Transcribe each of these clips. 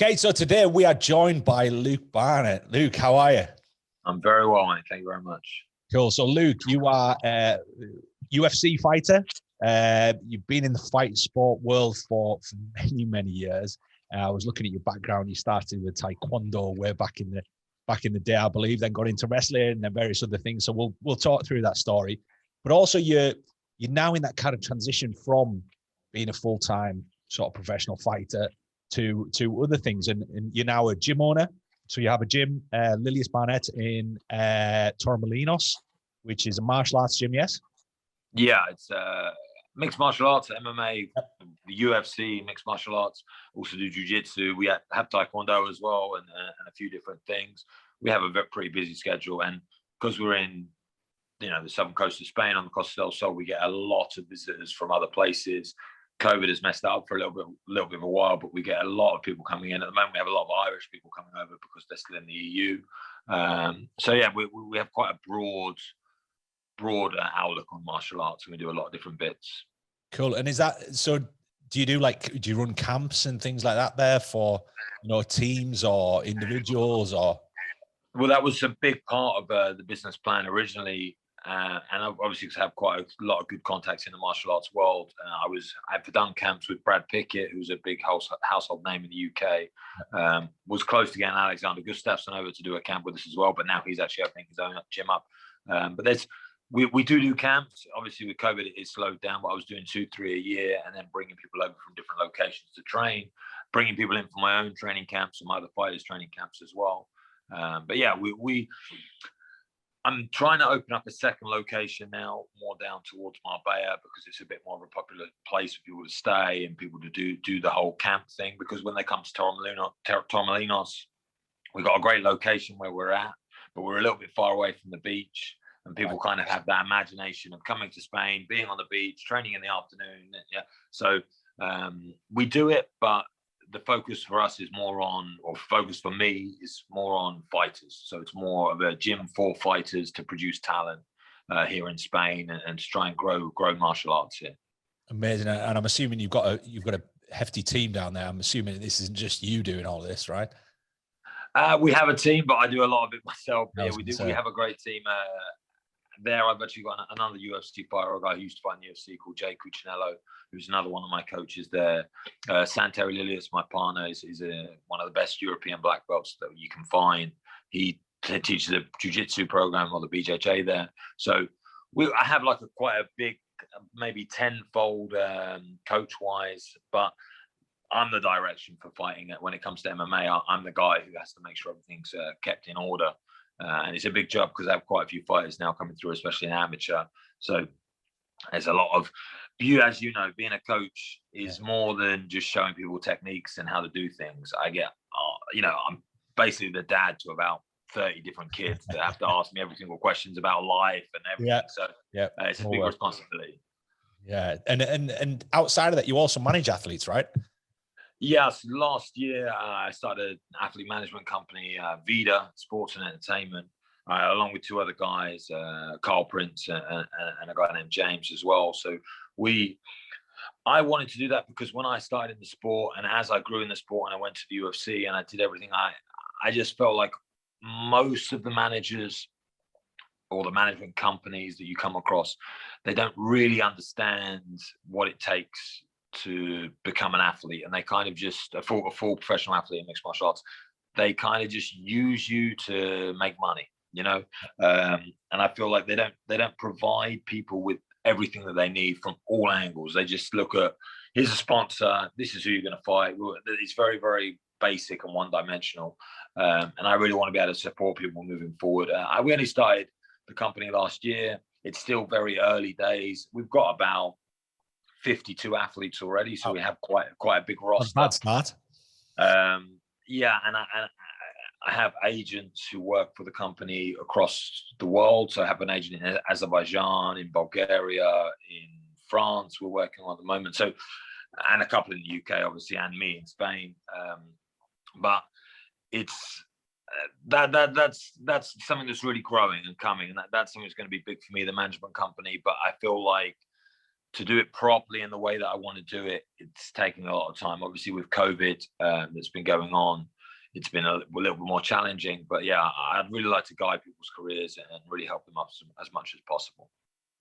Okay, so today we are joined by Luke Barnatt. Luke, how are you? I'm very well, mate. Thank you very much. Cool. So, Luke, you are a UFC fighter. You've been in the fight sport world for many, many years. I was looking at your background. You started with Taekwondo way back in the day, I believe. Then got into wrestling and various other things. So we'll talk through that story. But also, you're now in that kind of transition from being a full-time sort of professional fighter to other things, and you're now a gym owner. So you have a gym, Luke Barnatt, in Torremolinos, which is a martial arts gym, yes? Yeah, it's mixed martial arts, MMA, the UFC, mixed martial arts. Also do jiu-jitsu. We have Taekwondo as well, and a few different things. We have a pretty busy schedule, and because we're in, the southern coast of Spain on the Costa del Sol, we get a lot of visitors from other places. COVID has messed that up for a little bit of a while, but we get a lot of people coming in. At the moment, we have a lot of Irish people coming over because they're still in the EU. So yeah, we have quite a broad outlook on martial arts, and we do a lot of different bits. Cool. And is that so? Do you run camps and things like that there for teams or individuals or? Well, that was a big part of the business plan originally. And obviously, I have quite a lot of good contacts in the martial arts world. I've done camps with Brad Pickett, who's a big household name in the UK. Was close to getting Alexander Gustafsson over to do a camp with us as well, but now he's actually opening his own gym up. But we do camps. Obviously, with COVID, it slowed down, but I was doing 2-3 a year, and then bringing people over from different locations to train, bringing people in for my own training camps and my other fighters' training camps as well. But yeah, I'm trying to open up a second location now, more down towards Marbella, because it's a bit more of a popular place for people to stay and people to do the whole camp thing. Because when they come to Torremolinos, we've got a great location where we're at, but we're a little bit far away from the beach. And people kind of have that imagination of coming to Spain, being on the beach, training in the afternoon. Yeah. So we do it, but the focus for us is focus for me is more on fighters. So it's more of a gym for fighters to produce talent here in Spain and to try and grow martial arts here. Amazing. And I'm assuming you've got a hefty team down there. I'm assuming this isn't just you doing all this, right? We have a team, but I do a lot of it myself. Yeah, we do. We have a great team there. I've actually got another UFC fighter, a guy who used to fight in the UFC called Jay Cuccinello, who's another one of my coaches there. Santeri Lilius, my partner, is one of the best European black belts that you can find. He teaches a jiu-jitsu program or the BJJ there. So I have like quite a big, maybe tenfold coach-wise, but I'm the direction for fighting it. When it comes to MMA, I'm the guy who has to make sure everything's kept in order. And it's a big job because I have quite a few fighters now coming through, especially in amateur. So there's a lot of, as you know, being a coach is more than just showing people techniques and how to do things. I get, I'm basically the dad to about 30 different kids that have to ask me every single questions about life and everything. Yeah. So it's a big responsibility. Yeah. And outside of that, you also manage athletes, right? Yes, last year I started an athlete management company, Vida Sports and Entertainment, along with two other guys, Carl Prince and a guy named James as well. So I wanted to do that because when I started in the sport and as I grew in the sport and I went to the UFC and I did everything, I just felt like most of the managers or the management companies that you come across, they don't really understand what it takes to become an athlete, and they kind of just a full professional athlete in mixed martial arts. They kind of just use you to make money, and I feel like they don't provide people with everything that they need from all angles. They just look at, here's a sponsor, this is who you're going to fight. It's very, very basic and one-dimensional, and I really want to be able to support people moving forward. We only started the company last year. It's still very early days. We've got about 52 athletes already, so we have quite a big roster. That's not. And I have agents who work for the company across the world. So I have an agent in Azerbaijan, in Bulgaria, in France. We're working on at the moment. So, and a couple in the UK, obviously, and me in Spain. But it's that's something that's really growing and coming, and that's something that's going to be big for me, the management company. But I feel like to do it properly in the way that I want to do it, it's taking a lot of time. Obviously, with COVID that's been going on, it's been a little bit more challenging. But yeah, I'd really like to guide people's careers and really help them up as much as possible.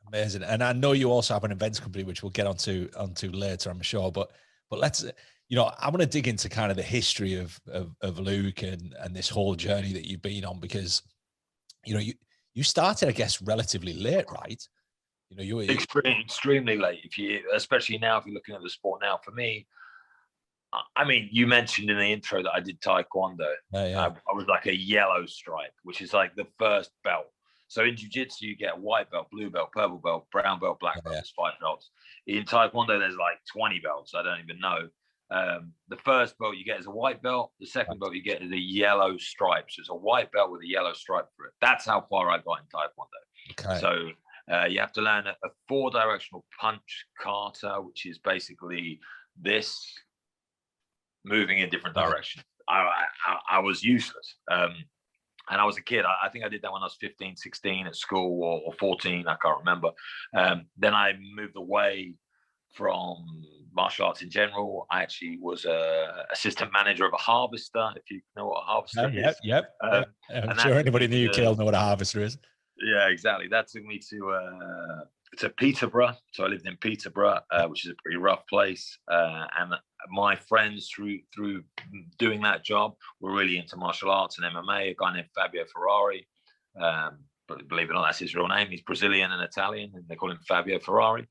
Amazing. And I know you also have an events company, which we'll get onto later, I'm sure. But let's, I want to dig into kind of the history of Luke and this whole journey that you've been on, because, you started, I guess, relatively late, right? You were extremely late. Especially now, if you're looking at the sport now, for me, I mean, you mentioned in the intro that I did Taekwondo. Yeah. I was like a yellow stripe, which is like the first belt. So in jiu-jitsu, you get a white belt, blue belt, purple belt, brown belt, black belt. There's 5 belts. In Taekwondo, there's like 20 belts. I don't even know. The first belt you get is a white belt. The second belt you get is a yellow stripe. So it's a white belt with a yellow stripe through it. That's how far I got in Taekwondo. Okay. So you have to learn a 4-directional punch kata, which is basically this, moving in different directions. I was useless. And I was a kid. I think I did that when I was 15, 16 at school, or 14. I can't remember. Then I moved away from martial arts in general. I actually was a assistant manager of a harvester, if you know what a harvester is. Yep. I'm sure anybody in the UK will know what a harvester is. Yeah, exactly. That took me to Peterborough. So I lived in Peterborough, which is a pretty rough place. And my friends through doing that job were really into martial arts and MMA. A guy named Fabio Ferrari, but believe it or not, that's his real name. He's Brazilian and Italian, and they call him Fabio Ferrari.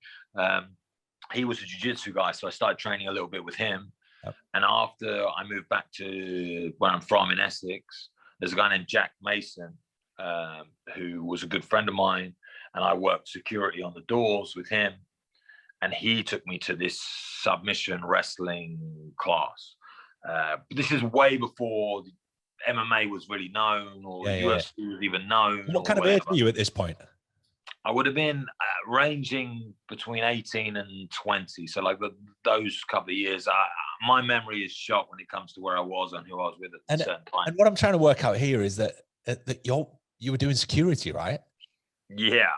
He was a jiu-jitsu guy, so I started training a little bit with him. Yep. And after I moved back to where I'm from in Essex, there's a guy named Jack Mason, who was a good friend of mine, and I worked security on the doors with him. And he took me to this submission wrestling class. This is way before the MMA was really known, or UFC was even known. What kind of age were you at this point? I would have been ranging between 18 and 20. So like those couple of years, my memory is shot when it comes to where I was and who I was with at a certain time. And what I'm trying to work out here is that you were doing security, right? Yeah.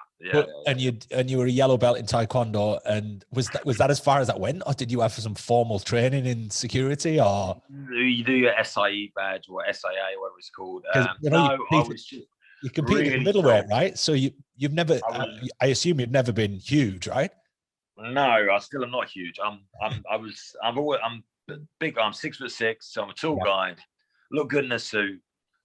And you were a yellow belt in Taekwondo, and was that as far as that went, or did you have some formal training in security, or you do your SIE badge or SIA, whatever it's called? You competed in middleweight, right? So you've never, I assume you've never been huge, right? No, I still am not huge. I'm big. I'm 6'6", so I'm a tall guy. Look good in a suit.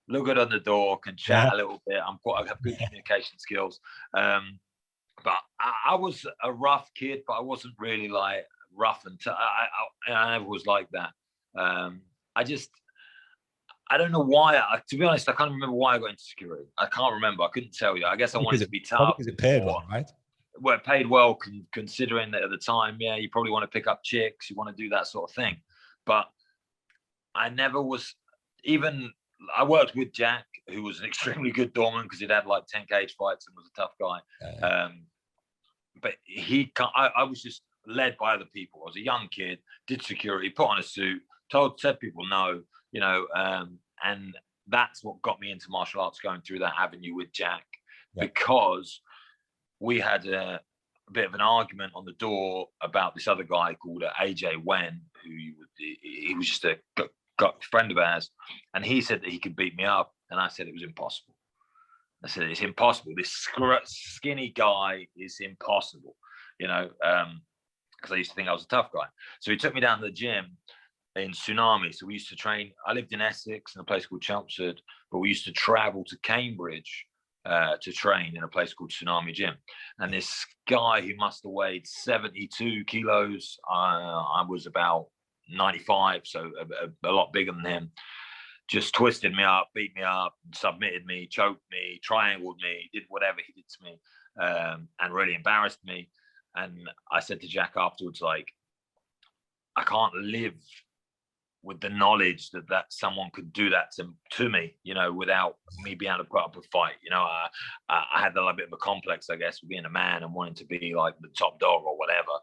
Look good on the door. Can chat a little bit. I have good communication skills. But I was a rough kid, but I wasn't really like rough and I never was like that. I don't know why. To be honest, I can't remember why I got into security. I can't remember. I couldn't tell you. I guess I wanted to be tough. Because it paid well, right? Well, it paid well, considering that at the time, you probably want to pick up chicks. You want to do that sort of thing. But I never was even... I worked with Jack, who was an extremely good doorman because he'd had like 10 cage fights and was a tough guy. But I was just led by other people. I was a young kid, did security, put on a suit, said people no, and that's what got me into martial arts, going through that avenue with Jack, because we had a bit of an argument on the door about this other guy called AJ Wen, who he was just a friend of ours, and he said that he could beat me up, and I said it was impossible. I said it's impossible. This skinny guy is impossible, because I used to think I was a tough guy. So he took me down to the gym in Tsunami. So we used to train. I lived in Essex in a place called Chelmsford, but we used to travel to Cambridge to train in a place called Tsunami Gym. And this guy who must have weighed 72 kilos, I was about 95, so a lot bigger than him, just twisted me up, beat me up, submitted me, choked me, triangled me, did whatever he did to me, and really embarrassed me. And I said to Jack afterwards, like, I can't live with the knowledge that someone could do that to me, without me being able to put up a fight. I had a bit of a complex, I guess, with being a man and wanting to be like the top dog or whatever.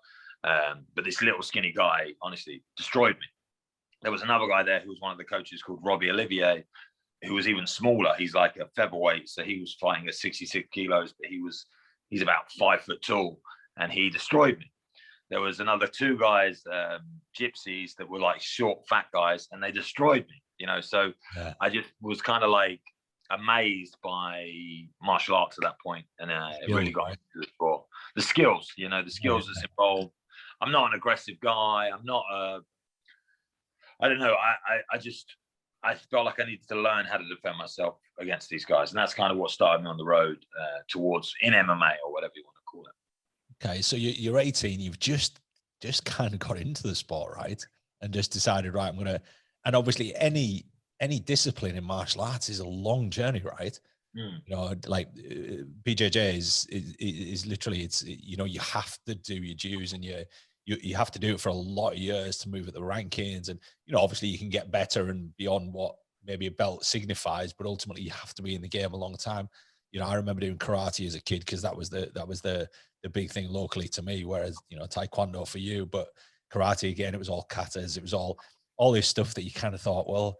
But this little skinny guy, honestly, destroyed me. There was another guy there who was one of the coaches called Robbie Olivier, who was even smaller. He's like a featherweight, so he was fighting at 66 kilos, but he's about 5 foot tall, and he destroyed me. there was another two guys, gypsies, that were like short, fat guys, and they destroyed me, you know. So I just was kind of like amazed by martial arts at that point, and it really got into the sport. The skills, you know, the skills that's involved. I'm not an aggressive guy. I'm not I don't know. I felt like I needed to learn how to defend myself against these guys, and that's kind of what started me on the road towards in MMA or whatever you want to call it. Okay, so you're 18. You've just kind of got into the sport, right? And just decided, right, I'm gonna. And obviously, any discipline in martial arts is a long journey, right? You know, like BJJ is literally, it's, you know, you have to do your dues, and you have to do it for a lot of years to move at the rankings. And, you know, obviously you can get better and beyond what maybe a belt signifies, but ultimately you have to be in the game a long time. You know, I remember doing karate as a kid because that was the big thing locally to me, whereas, you know, taekwondo for you, but karate, again, it was all katas, it was all this stuff that you kind of thought, well,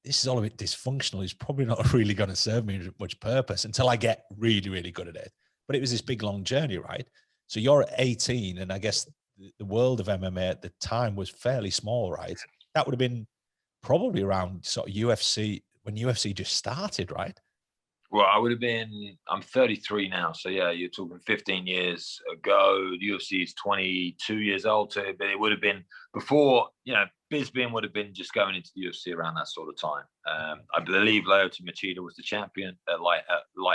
this is all a bit dysfunctional. It's probably not really going to serve me much purpose until I get really, really good at it. But it was this big, long journey, right? So you're 18, and I guess the world of MMA at the time was fairly small, right? That would have been probably around sort of UFC, when UFC just started, right? Well, I would have been, I'm 33 now. So yeah, you're talking 15 years ago. The UFC is 22 years old. So but it would have been before, you know, Bisping would have been just going into the UFC around that sort of time. I believe Lyoto Machida was the champion at light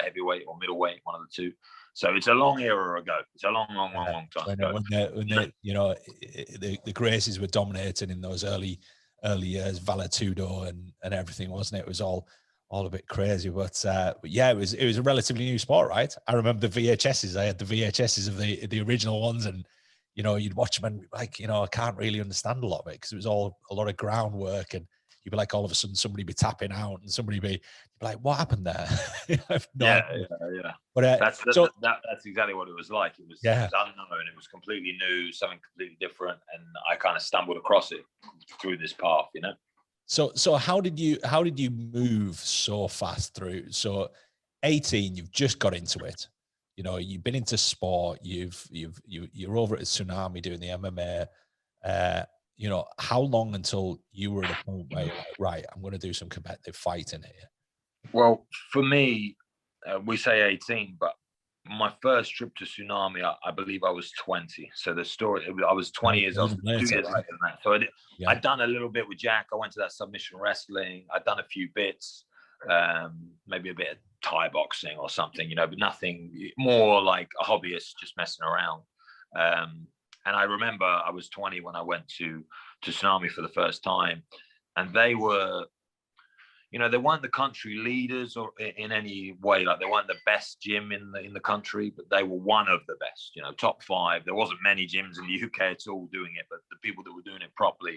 heavyweight or middleweight, one of the two. So it's a long era ago. It's a long time ago. When they, you know, the Gracies were dominating in those early years, Vale Tudo and everything, wasn't it? It was all a bit crazy, but yeah, it was a relatively new sport, right? I remember the VHSs. I had the VHSs of the original ones, and, you know, you'd watch them and like, you know, I can't really understand a lot of it because it was all a lot of groundwork, and you'd be like, all of a sudden somebody be tapping out and somebody be like, what happened there? Yeah. But that's exactly what it was like. It was unknown. It was completely new, something completely different, and I kind of stumbled across it through this path, you know. So how did you move so fast through? So 18, you've just got into it. You know, you've been into sport. You're over at Tsunami doing the MMA. You know, how long until you were at a point where you're like, right, I'm going to do some competitive fighting here? Well, for me, we say 18, but my first trip to Tsunami, I believe I was 20. So the story, I was 20 years old, 2 years later than that. So I'd done a little bit with Jack. I went to that submission wrestling. I'd done a few bits, maybe a bit of Thai boxing or something, you know, but nothing, more like a hobbyist, just messing around. And I remember I was 20 when I went to Tsunami for the first time, and they were, you know, they weren't the country leaders or in any way, like they weren't the best gym in the country, but they were one of the best, you know, top 5. There wasn't many gyms in the UK at all doing it, but the people that were doing it properly,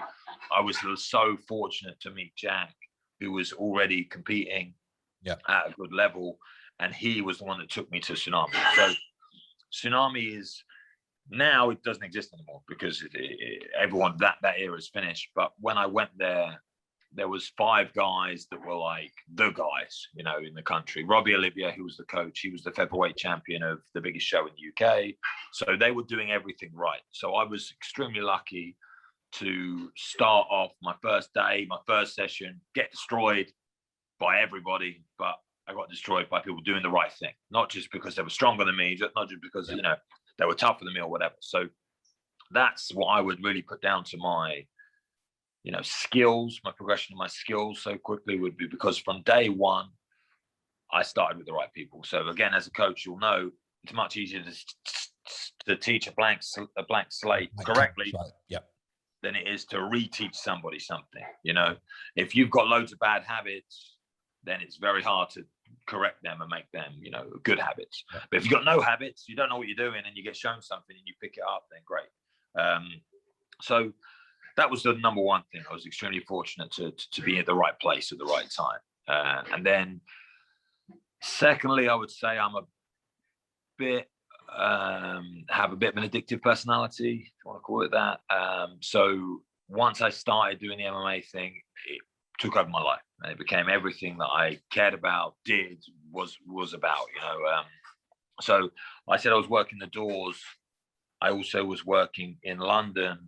I was so fortunate to meet Jack, who was already competing at a good level, and he was the one that took me to Tsunami. So Tsunami is, now it doesn't exist anymore because everyone, that era is finished. But when I went there was 5 guys that were like the guys, you know, in the country. Robbie Olivier, who was the coach, he was the featherweight champion of the biggest show in the UK. So they were doing everything right. So I was extremely lucky to start off my first day, my first session, get destroyed by everybody, but I got destroyed by people doing the right thing. Not just because they were stronger than me, not just because, you know, they were tougher than me or whatever. So that's what I would really put down to my, you know, skills, my progression of my skills so quickly would be because from day one, I started with the right people. So again, as a coach, you'll know it's much easier to teach a blank slate correctly than it is to reteach somebody something. You know, if you've got loads of bad habits, then it's very hard to correct them and make them, you know, good habits. But if you've got no habits, you don't know what you're doing, and you get shown something and you pick it up, then great. So that was the number one thing. I was extremely fortunate to be at the right place at the right time. And then secondly, I would say I'm a bit, have a bit of an addictive personality, if you want to call it that. So once I started doing the MMA thing, it took over my life, and it became everything that I cared about, was about, you know. So I said I was working the doors I also was working in London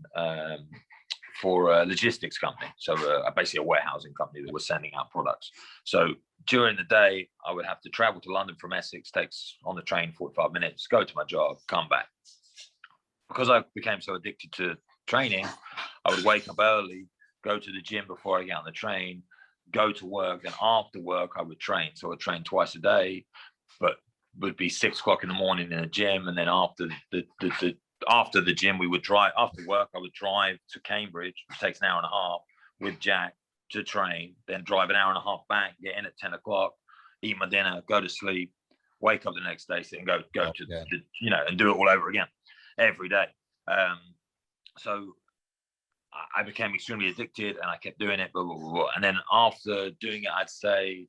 for a logistics company. So basically a warehousing company that was sending out products. So during the day, I would have to travel to London from Essex, takes on the train 45 minutes, go to my job, come back. Because I became so addicted to training, I would wake up early, go to the gym before I get on the train, go to work, and after work I would train. So I would train twice a day, but would be 6 o'clock in the morning in the gym, and then after the gym we would drive. After work I would drive to Cambridge, which takes an hour and a half with Jack to train, then drive an hour and a half back, get in at 10 o'clock, eat my dinner, go to sleep, wake up the next day, and go to the, and do it all over again every day. So I became extremely addicted, and I kept doing it, blah, blah, blah, blah. And then after doing it, I'd say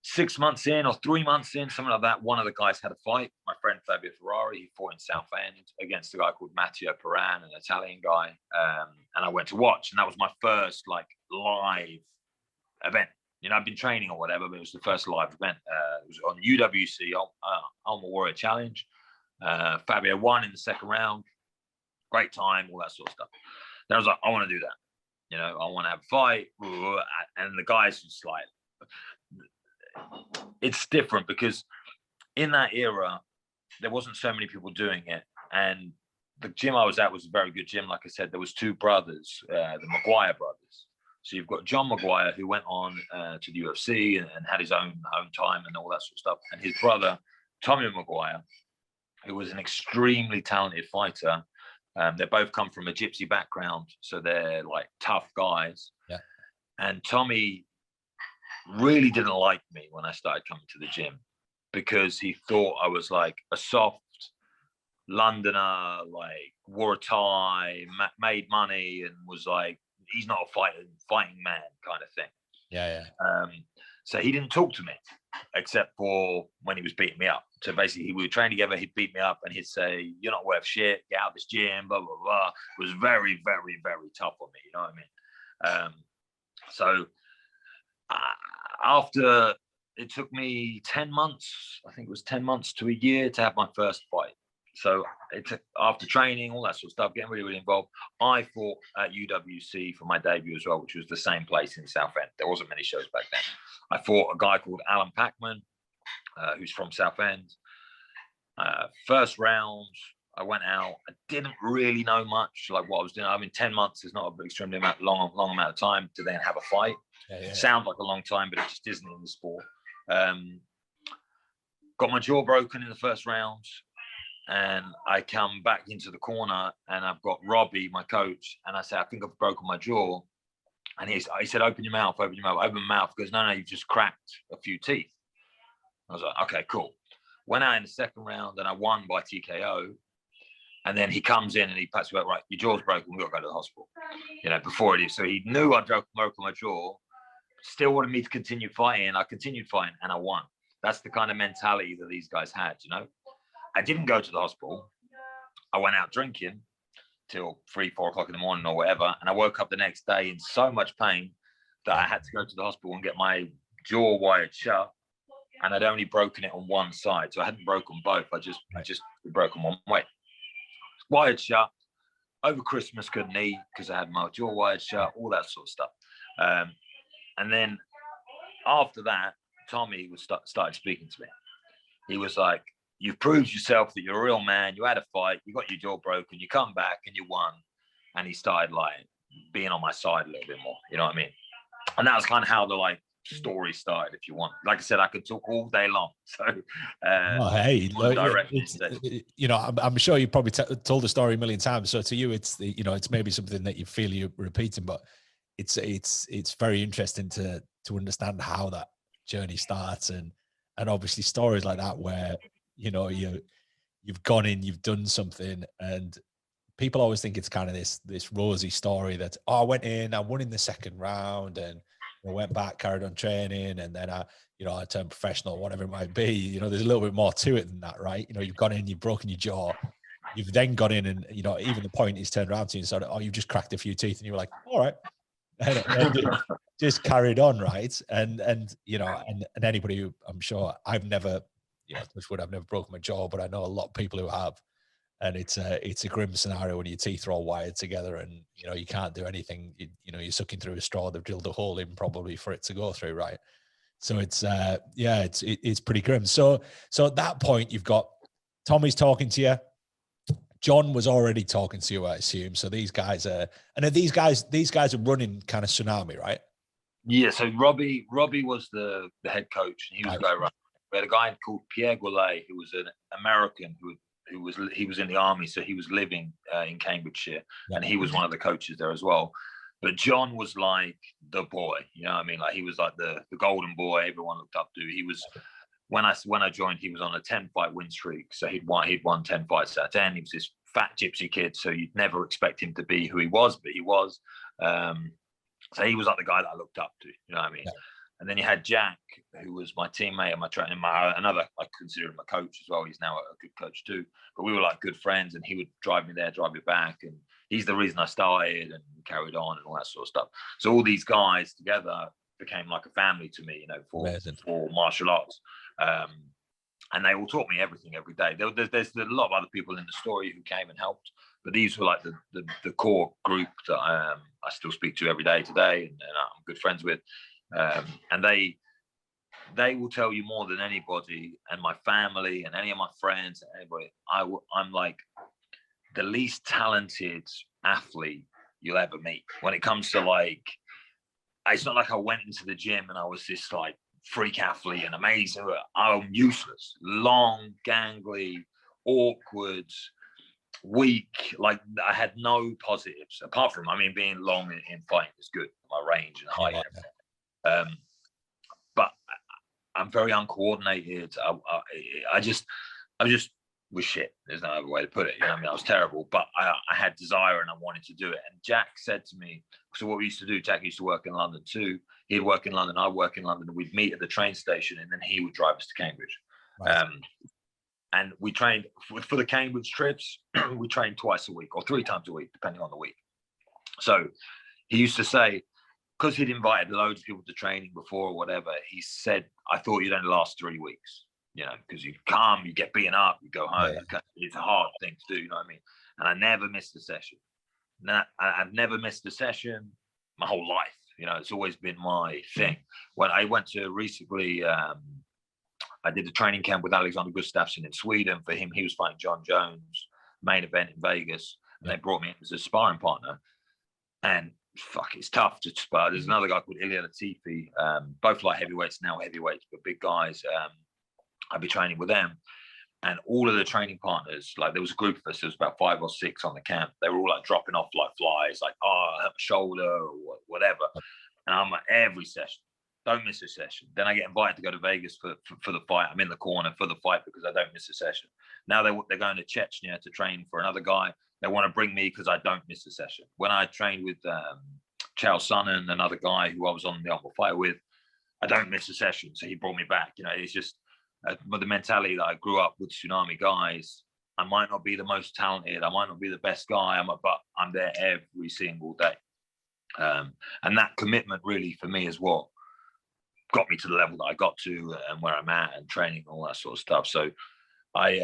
6 months in or 3 months in, something like that, one of the guys had a fight. My friend Fabio Ferrari, he fought in Southend against a guy called Matteo Peran, an Italian guy. And I went to watch, and that was my first like live event. I've been training or whatever, but it was the first live event. It was on UWC, I'm a Warrior Challenge. Fabio won in the second round. Great time, all that sort of stuff. Then I was like, I want to do that. I want to have a fight. And the guys just like, it's different because in that era, there wasn't so many people doing it. And the gym I was at was a very good gym. Like I said, there was 2 brothers, the Maguire brothers. So you've got John Maguire, who went on to the UFC and had his own time and all that sort of stuff. And his brother, Tommy Maguire, who was an extremely talented fighter. They both come from a gypsy background, so they're like tough guys. Yeah. And Tommy really didn't like me when I started coming to the gym because he thought I was like a soft Londoner, like wore a tie, made money, and was like, he's not a fighting man kind of thing. Yeah. So he didn't talk to me except for when he was beating me up. So basically, we were training together. He'd beat me up and he'd say, "You're not worth shit. Get out of this gym." Blah blah blah. It was very, very, very tough on me. You know what I mean? So after it took me 10 months, I think it was 10 months to a year to have my first fight. So after training, all that sort of stuff, getting really, really involved, I fought at UWC for my debut as well, which was the same place in Southend. There wasn't many shows back then. I fought a guy called Alan Packman, who's from Southend. First round, I went out. I didn't really know much, like what I was doing. I mean, 10 months is not an extremely long amount of time to then have a fight. Yeah. Sounds like a long time, but it just isn't in the sport. Got my jaw broken in the first round. And I come back into the corner and I've got Robbie, my coach, and I say, I think I've broken my jaw. And he said, open your mouth, open your mouth, open my mouth. He goes, no, you've just cracked a few teeth. I was like, okay, cool. Went out in the second round and I won by TKO. And then he comes in and he pats me back, right, your jaw's broken, we've got to go to the hospital. Before it is. So he knew I'd broken my jaw, still wanted me to continue fighting. I continued fighting and I won. That's the kind of mentality that these guys had, I didn't go to the hospital. I went out drinking till 3, 4 o'clock in the morning or whatever. And I woke up the next day in so much pain that I had to go to the hospital and get my jaw wired shut. And I'd only broken it on one side. So I hadn't broken both. I just broken one way. Wired shut. Over Christmas, couldn't eat because I had my jaw wired shut, all that sort of stuff. And then after that, Tommy started speaking to me. He was like, you've proved yourself that you're a real man. You had a fight. You got your jaw broken. You come back and you won. And he started like being on my side a little bit more. You know what I mean? And that was kind of how the story started, if you want. Like I said, I could talk all day long. So, hey, look, I'm sure you probably told the story a million times. So to you, it's it's maybe something that you feel you're repeating, but it's very interesting to understand how that journey starts, and obviously stories like that where you've gone in, you've done something, and people always think it's kind of this rosy story that, I went in, I won in the second round, and I went back, carried on training, and then I turned professional, whatever it might be. There's a little bit more to it than that, right? You've gone in, you've broken your jaw, you've then gone in, and even the point is turned around to you and said, you've just cracked a few teeth, and you were like, all right, and just carried on, right? And anybody who, I'm sure, I've never, touch wood, I've never broken my jaw, but I know a lot of people who have. And it's a grim scenario when your teeth are all wired together and, you know, you can't do anything. You know, you're sucking through a straw. They've drilled a hole in probably for it to go through, right? So it's it's pretty grim. So at that point, you've got Tommy's talking to you. John was already talking to you, I assume. So these guys are are running kind of Tsunami, right? Yeah. So Robbie was the head coach, and he was going right. We had a guy called Pierre Goulet, who was an American who was in the army, so he was living in Cambridgeshire, and he was one of the coaches there as well. But John was like the boy, you know what I mean? Like he was like the golden boy everyone looked up to. He was when I joined, he was on a 10-fight win streak, so he'd won 10 fights out of 10. He was this fat gypsy kid, so you'd never expect him to be who he was, but he was. So he was like the guy that I looked up to, you know what I mean? Yeah. And then you had Jack, who was my teammate and my trainer, another, I consider him a coach as well. He's now a good coach too. But we were like good friends, and he would drive me there, drive me back. And he's the reason I started and carried on and all that sort of stuff. So all these guys together became like a family to me, you know, for martial arts. And they all taught me everything every day. There's a lot of other people in the story who came and helped, but these were like the core group that I still speak to every day today, and I'm good friends with. And they will tell you more than anybody, and my family and any of my friends and anybody. I'm like the least talented athlete you'll ever meet when it comes to like. It's not like I went into the gym and I was this like freak athlete and amazing. I'm useless, long, gangly, awkward, weak. Like I had no positives apart from, being long in fighting is good. My range and height. But I'm very uncoordinated. I just was shit. There's no other way to put it. You know what I mean? I was terrible, but I had desire and I wanted to do it. And Jack said to me, so what we used to do, Jack used to work in London too. He'd work in London, I'd work in London. We'd meet at the train station and then he would drive us to Cambridge. Right. And we trained for the Cambridge trips. We trained twice a week or 3 times a week, depending on the week. So he used to say, because he'd invited loads of people to training before or whatever, he said, I thought you'd only last 3 weeks, you know, because you come, you get beaten up, you go home. Yeah. It's a hard thing to do, you know what I mean? And I never missed a session. I've never missed a session my whole life. You know, it's always been my thing. When I went to recently, I did a training camp with Alexander Gustafsson in Sweden. For him, he was fighting John Jones, main event in Vegas. And they brought me in as a sparring partner. And it's tough to spar. There's another guy called Ilya Latifi, both light heavyweights, now heavyweights, but big guys. I'd be training with them. And all of the training partners, like there was a group of us, there was about 5 or 6 on the camp. They were all like dropping off like flies, like, I hurt my shoulder or whatever. And I'm like, every session, don't miss a session. Then I get invited to go to Vegas for the fight. I'm in the corner for the fight because I don't miss a session. Now they're going to Chechnya to train for another guy. They want to bring me because I don't miss a session. When I trained with Chael Sonnen, another guy who I was on the Humble Fight with, I don't miss a session. So he brought me back. You know, it's just the mentality that I grew up with Tsunami guys. I might not be the most talented. I might not be the best guy, but I'm there every single day. And that commitment really for me is what got me to the level that I got to and where I'm at and training and all that sort of stuff. So I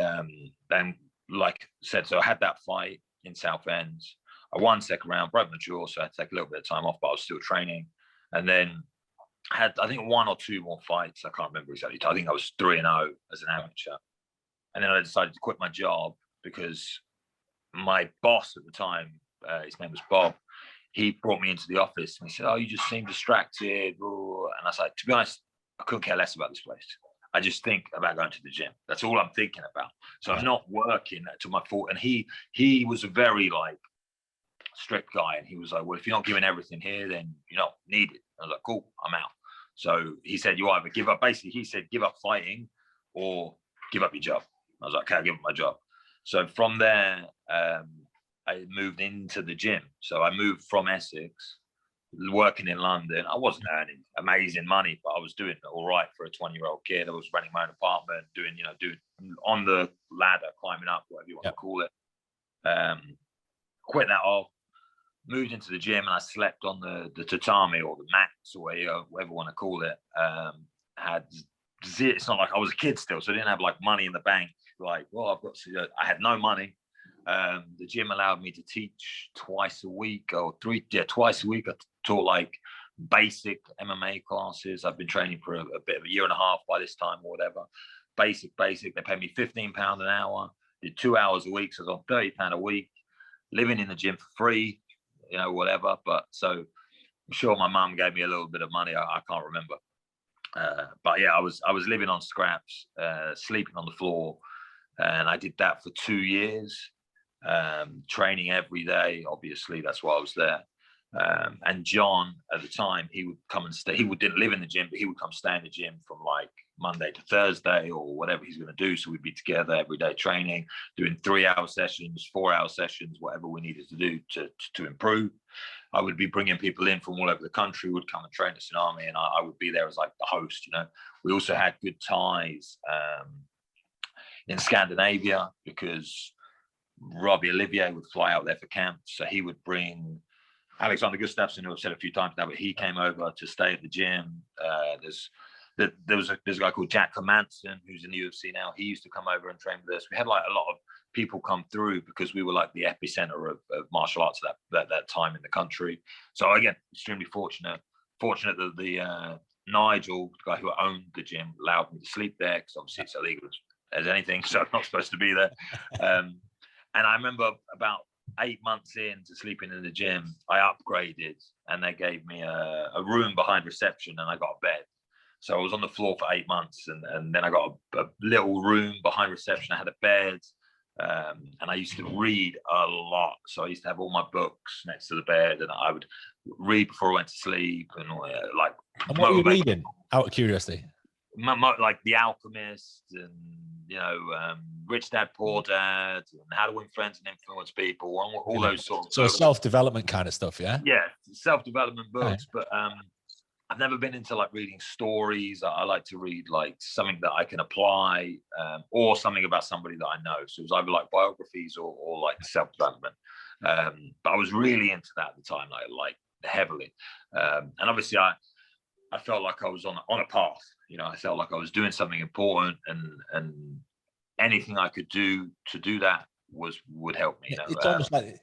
then, like I said, so I had that fight in Southend. I won second round, broke my jaw, so I had to take a little bit of time off, but I was still training. And then had, I think, 1 or 2 more fights. I can't remember exactly. I think I was 3-0 as an amateur. And then I decided to quit my job because my boss at the time, his name was Bob, he brought me into the office and he said, oh, you just seem distracted. And I was like, to be honest, I couldn't care less about this place. I just think about going to the gym. That's all I'm thinking about. So I'm not working to my fault. And he was a very like strict guy. And he was like, well, if you're not giving everything here, then you're not needed. I was like, cool, I'm out. So he said, you either give up, basically he said, give up fighting or give up your job. I was like, okay, I'll give up my job. So from there, I moved into the gym. So I moved from Essex, working in London. I wasn't earning amazing money, but I was doing all right for a 20-year-old kid. I was renting my own apartment, doing on the ladder, climbing up, whatever you want to call it. Quit that off, moved into the gym, and I slept on the tatami or the mats or whatever you want to call it. It's not like I was a kid still, so I didn't have like money in the bank. Like, well, I had no money. The gym allowed me to teach twice a week. Twice a week. I taught like basic MMA classes. I've been training for a bit of a year and a half by this time or whatever. Basic. They paid me £15 an hour. Did 2 hours a week, so I was on £30 a week. Living in the gym for free, whatever. But so I'm sure my mum gave me a little bit of money. I can't remember. But yeah, I was living on scraps, sleeping on the floor, and I did that for 2 years, training every day. Obviously, that's why I was there. And John, at the time, he would come and stay. He didn't live in the gym, but he would come stay in the gym from like Monday to Thursday or whatever he's going to do. So we'd be together every day training, doing 3-hour sessions, 4-hour sessions, whatever we needed to do to improve. I would be bringing people in from all over the country, would come and train at Tsunami, and I would be there as like the host. We also had good ties in Scandinavia because Robbie Olivier would fly out there for camps. So he would bring Alexander Gustafsson, who I've said a few times now, but he came over to stay at the gym. There's a guy called Jack Hermanson, who's in the UFC now. He used to come over and train with us. We had like a lot of people come through because we were like the epicenter of martial arts at that time in the country. So again, extremely fortunate that the Nigel, the guy who owned the gym, allowed me to sleep there because obviously it's illegal as anything, so I'm not supposed to be there. And I remember about 8 months into sleeping in the gym, I upgraded and they gave me a room behind reception and I got a bed. So I was on the floor for 8 months and then I got a little room behind reception. I had a bed and I used to read a lot. So I used to have all my books next to the bed and I would read before I went to sleep and like. And what were you reading, out of curiosity? Like The Alchemist and Rich Dad Poor Dad and How to Win Friends and Influence People, all those sorts of self-development kind of stuff. Yeah self-development books. Right. But I've never been into like reading stories. I like to read like something that I can apply or something about somebody that I know. So it was either like biographies or like self-development. But I was really into that at the time, like heavily. And obviously I felt like I was on a path. I felt like I was doing something important, and anything I could do to do that would help me.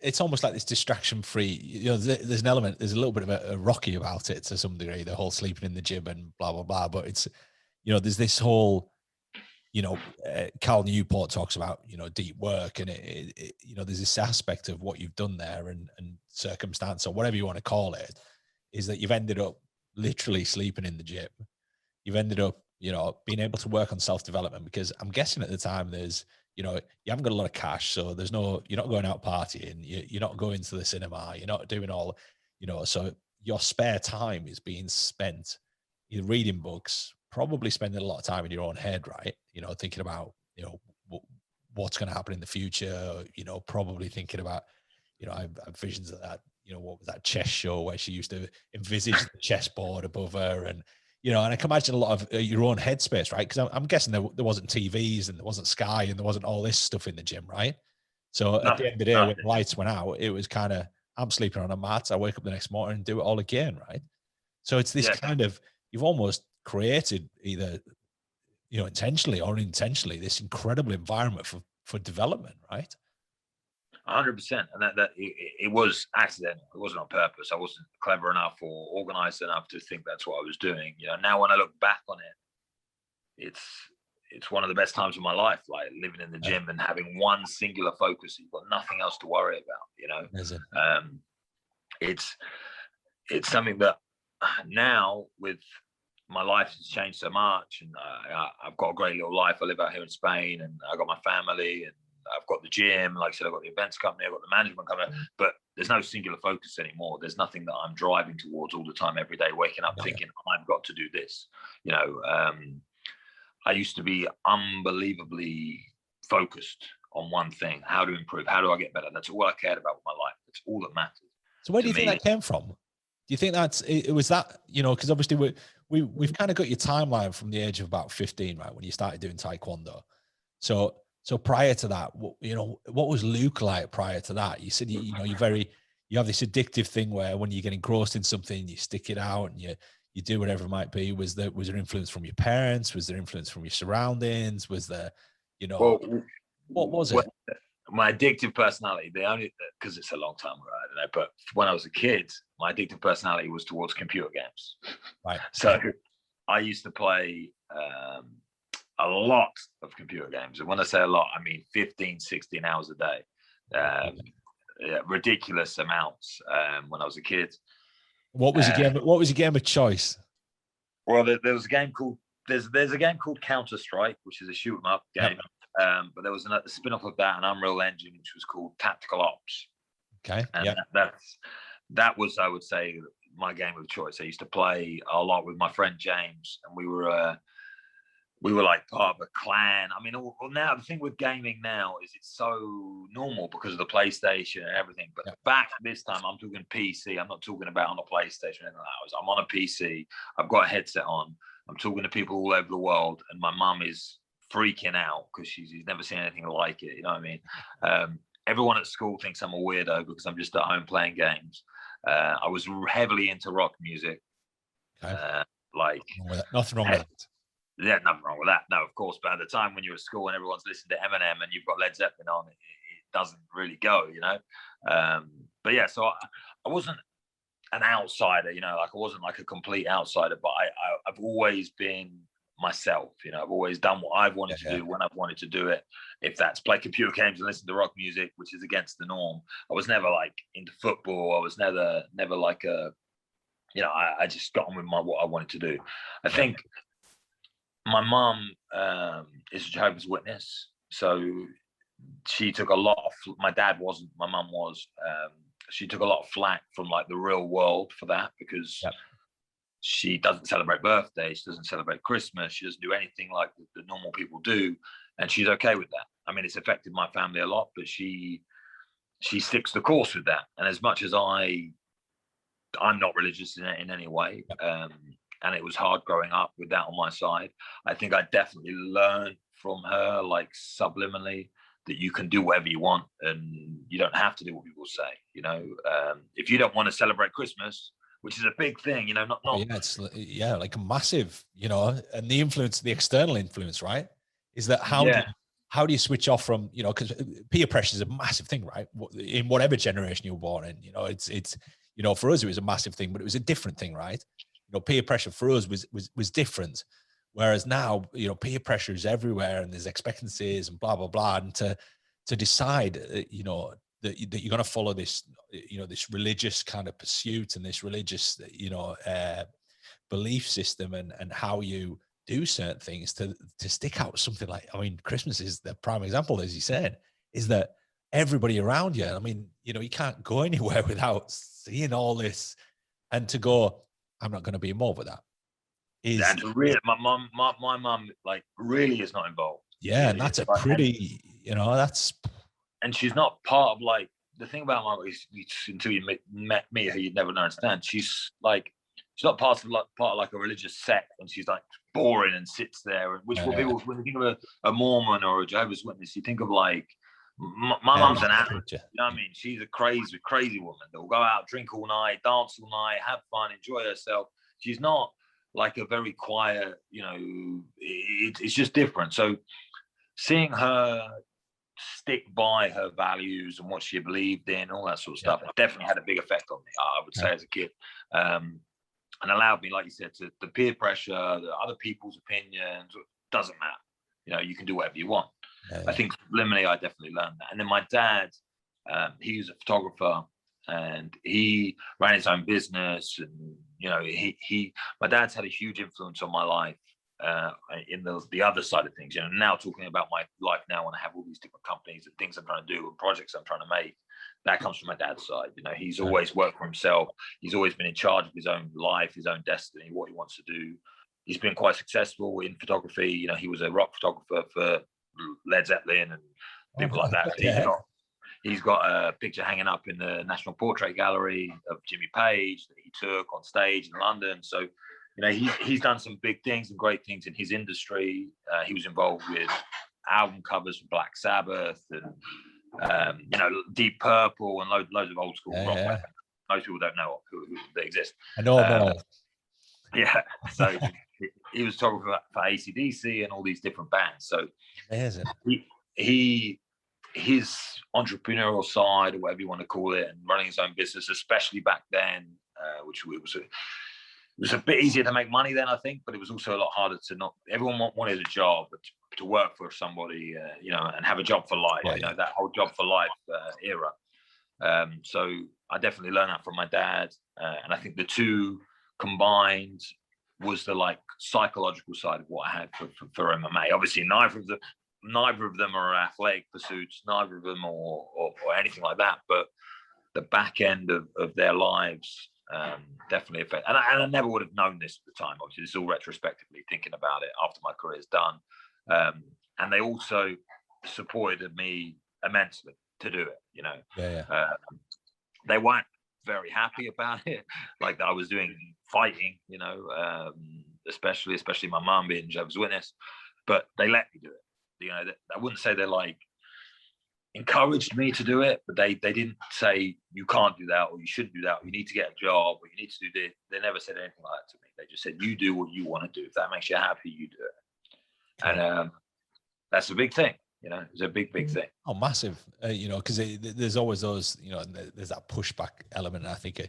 It's almost like this distraction-free. There's an element. There's a little bit of a Rocky about it to some degree. The whole sleeping in the gym and blah blah blah. But it's there's this whole Cal Newport talks about deep work, and it there's this aspect of what you've done there and circumstance or whatever you want to call it, is that you've ended up literally sleeping in the gym. You've ended up, being able to work on self-development because I'm guessing at the time there's, you haven't got a lot of cash. So you're not going out partying. You're not going to the cinema. You're not doing all, so your spare time is being spent either reading books, probably spending a lot of time in your own head, right? Thinking about, what's going to happen in the future, probably thinking about, I have visions of that, what was that chess show where she used to envisage the chessboard above her and, and I can imagine a lot of your own headspace, right? Because I'm guessing there wasn't TVs and there wasn't Sky and there wasn't all this stuff in the gym, right? So at the end of the day, when the lights went out, it was kind of, I'm sleeping on a mat. I wake up the next morning and do it all again, right? So it's this kind of, you've almost created either, intentionally or unintentionally, this incredible environment for development, right? 100%, and that it was accidental. It wasn't on purpose. I wasn't clever enough or organized enough to think that's what I was doing. Now when I look back on it, it's one of the best times of my life. Like living in the gym and having one singular focus. You've got nothing else to worry about. It's something that now with my life has changed so much, and I've got a great little life. I live out here in Spain, and I got my family and I've got the gym, like I said, I've got the events company, I've got the management company, but there's no singular focus anymore. There's nothing that I'm driving towards all the time, every day, waking up thinking, I've got to do this. I used to be unbelievably focused on one thing, how to improve, how do I get better? That's all I cared about with my life. That's all that matters. So where do you think that came from? Do you think it was that, because obviously we've kind of got your timeline from the age of about 15, right? When you started doing Taekwondo. So prior to that, what was Luke like prior to that? You said, you have this addictive thing where when you get engrossed in something, you stick it out and you do whatever it might be. Was there influence from your parents? Was there influence from your surroundings? Was there, what was it? my addictive personality, because it's a long time ago, I don't know, but when I was a kid, my addictive personality was towards computer games. Right. So I used to play a lot of computer games. And when I say a lot, I mean 15, 16 hours a day. Ridiculous amounts when I was a kid. What was your game of choice? Well, there was a game called there's a game called Counter-Strike, which is a shoot 'em up game. Yep. But there was a spin-off of that, an Unreal Engine, which was called Tactical Ops. Okay. And that was, I would say, my game of choice. I used to play a lot with my friend James, and we were like part of a clan. I mean, now the thing with gaming now is it's so normal because of the PlayStation and everything. But back this time, I'm talking PC. I'm not talking about on a PlayStation. I'm on a PC. I've got a headset on. I'm talking to people all over the world, and my mum is freaking out because she's never seen anything like it. You know what I mean? Everyone at school thinks I'm a weirdo because I'm just at home playing games. I was heavily into rock music. Okay. Nothing wrong with that. Yeah, nothing wrong with that. No, of course. But at the time when you're at school and everyone's listening to Eminem and you've got Led Zeppelin on, it doesn't really go, you know. But yeah, so I wasn't an outsider, you know, like I wasn't like a complete outsider, but I've always been myself, you know. I've always done what I've wanted to do when I've wanted to do it. If that's play computer games and listen to rock music, which is against the norm. I was never like into football. I was never like a, you know, I just got on with what I wanted to do. I think my mum is a Jehovah's Witness, so she took a lot of. My dad wasn't. My mum was. She took a lot of flack from like the real world for that because she doesn't celebrate birthdays, she doesn't celebrate Christmas, she doesn't do anything like the normal people do, and she's okay with that. I mean, it's affected my family a lot, but she sticks the course with that. And as much as I'm not religious in any way, and it was hard growing up with that on my side, I think I definitely learned from her, like subliminally, that you can do whatever you want and you don't have to do what people say. You know, if you don't want to celebrate Christmas, which is a big thing, you know, not it's like a massive, you know, and the influence, the external influence, right? Is that how do you switch off from, you know, because peer pressure is a massive thing, right? In whatever generation you were born in, you know, it's you know, for us it was a massive thing, but it was a different thing, right? You know, peer pressure for us was different. Whereas now, you know, peer pressure is everywhere and there's expectancies and blah, blah, blah. And to decide, you know, that you're going to follow this, you know, this religious kind of pursuit and this religious, you know, belief system and how you do certain things to stick out something like, I mean, Christmas is the prime example, as you said, is that everybody around you, I mean, you know, you can't go anywhere without seeing all this, and to go, I'm not going to be involved with that. And really, my mum like really is not involved. Yeah, and that's a pretty, you know, that's. And she's not part of like the thing about my mum is until you met me, you'd never understand. She's not part of like a religious sect, and she's like boring and sits there. Which will people, when you think of a Mormon or a Jehovah's Witness, you think of like my mum's an animal. You know what I mean? She's a crazy woman that will go out, drink all night, dance all night, have fun, enjoy herself. She's not like a very quiet, you know, it's just different. So seeing her stick by her values and what she believed in, all that sort of stuff, definitely had a big effect on me, I would say, as a kid. And allowed me, like you said, to the peer pressure, the other people's opinions, doesn't matter. You know, you can do whatever you want. I think subliminally, I definitely learned that. And then my dad, he was a photographer and he ran his own business, and you know, my dad's had a huge influence on my life in the other side of things. You know, now talking about my life now, when I have all these different companies and things I'm trying to do and projects I'm trying to make, that comes from my dad's side. You know, he's always worked for himself. He's always been in charge of his own life, his own destiny, what he wants to do. He's been quite successful in photography. You know, he was a rock photographer for Led Zeppelin and people like that. He's got a picture hanging up in the National Portrait Gallery of Jimmy Page that he took on stage in London. So, you know, he's done some big things and great things in his industry. He was involved with album covers for Black Sabbath and, you know, Deep Purple and loads of old school rock. Yeah. Most people don't know who they exist. I know them all. Yeah. So he was talking for AC/DC and all these different bands. So amazing. he his entrepreneurial side, or whatever you want to call it, and running his own business, especially back then, which it was a bit easier to make money then, I think, but it was also a lot harder to not. Everyone wanted a job, but to work for somebody, and have a job for life. That whole job for life era. So I definitely learned that from my dad, and I think the two combined was the like psychological side of what I had for MMA. Obviously, neither of them are athletic pursuits, neither of them or anything like that. But the back end of their lives definitely affect. And I never would have known this at the time. Obviously, this is all retrospectively thinking about it after my career is done. And they also supported me immensely to do it. They weren't very happy about it, like that I was doing fighting, especially my mum being Jehovah's Witness, but they let me do it. I wouldn't say they like encouraged me to do it, but they didn't say you can't do that or you shouldn't do that, or you need to get a job or you need to do this. They never said anything like that to me. They just said, you do what you want to do. If that makes you happy, you do it. And that's a big thing. It's a big thing. Oh, massive. Because there's always those, there's that pushback element. And I think,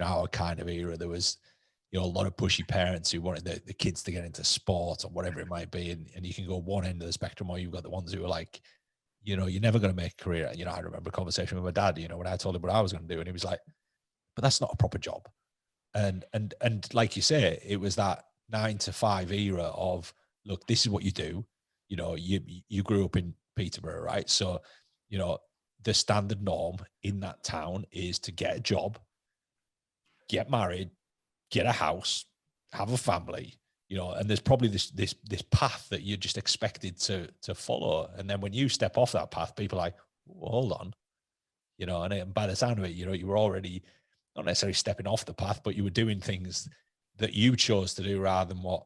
our kind of era, there was, a lot of pushy parents who wanted the kids to get into sport or whatever it might be. And you can go one end of the spectrum, or you've got the ones who are like, you're never going to make a career. I remember a conversation with my dad, when I told him what I was going to do, and he was like, but that's not a proper job. And like you say, it was that 9 to 5 era of, look, this is what you do. You grew up in Peterborough, right? So, the standard norm in that town is to get a job, get married, get a house, have a family, and there's probably this path that you're just expected to follow. And then when you step off that path, people are like, well, hold on, and by the sound of it, you were already not necessarily stepping off the path, but you were doing things that you chose to do rather than what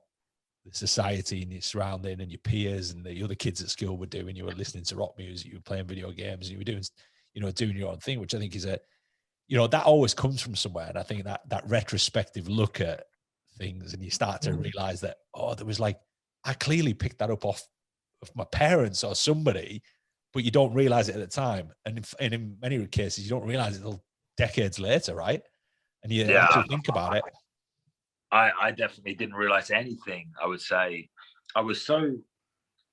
the society and your surrounding and your peers and the other kids at school were doing. You were listening to rock music, you were playing video games, and you were doing, doing your own thing, which I think is that always comes from somewhere. And I think that retrospective look at things, and you start to realize that, there was like, I clearly picked that up off of my parents or somebody, but you don't realize it at the time. And in many cases, you don't realize it until decades later, right? And you actually think about it. I definitely didn't realize anything. I would say I was so,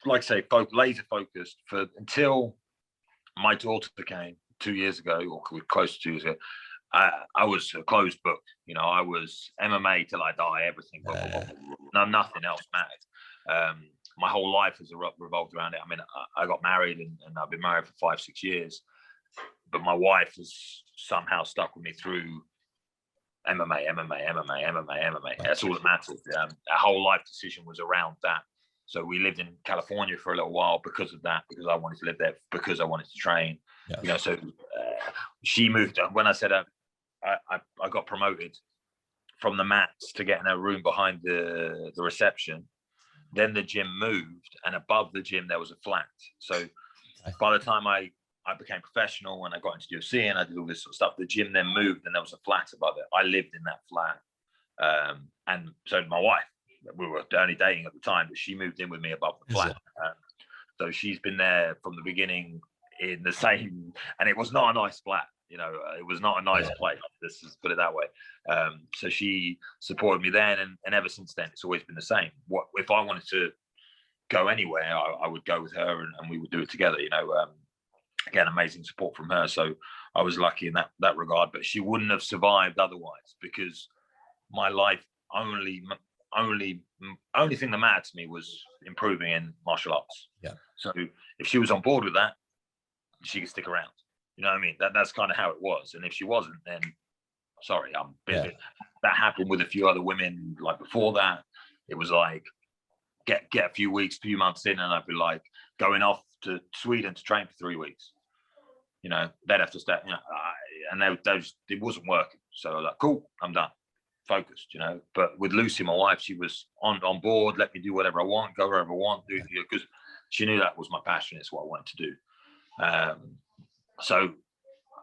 like I say, laser focused until my daughter came 2 years ago, or close to 2 years ago. I was a closed book. I was MMA till I die, everything. No, nothing else mattered. My whole life has revolved around it. I mean, I got married and I've been married for 5-6 years, but my wife has somehow stuck with me through MMA. That's all that matters. Our whole life decision was around that. So we lived in California for a little while because of that, because I wanted to live there, because I wanted to train. Yes. So she moved. When I said I got promoted from the mats to getting a room behind the reception, then the gym moved, and above the gym there was a flat. So by the time I became professional and I got into UFC and I did all this sort of stuff, the gym then moved and there was a flat above it. I lived in that flat. And so did my wife. We were only dating at the time, but she moved in with me above the flat. So she's been there from the beginning in the same, and it was not a nice flat. It was not a nice place. Let's just put it that way. So she supported me then, and ever since then, it's always been the same. What if I wanted to go anywhere, I would go with her and we would do it together. Again, amazing support from her. So I was lucky in that regard, but she wouldn't have survived otherwise, because my life only thing that mattered to me was improving in martial arts. Yeah. So if she was on board with that, she could stick around. You know what I mean? That's kind of how it was. And if she wasn't, then sorry, I'm busy. Yeah. That happened with a few other women. Like before that, it was like get a few months in, and I'd be like going off to Sweden to train for 3 weeks. They'd have to stay. And it wasn't working. So I was like, cool, I'm done, focused. But with Lucy, my wife, she was on board. Let me do whatever I want, go wherever I want, do because she knew that was my passion. It's what I wanted to do. So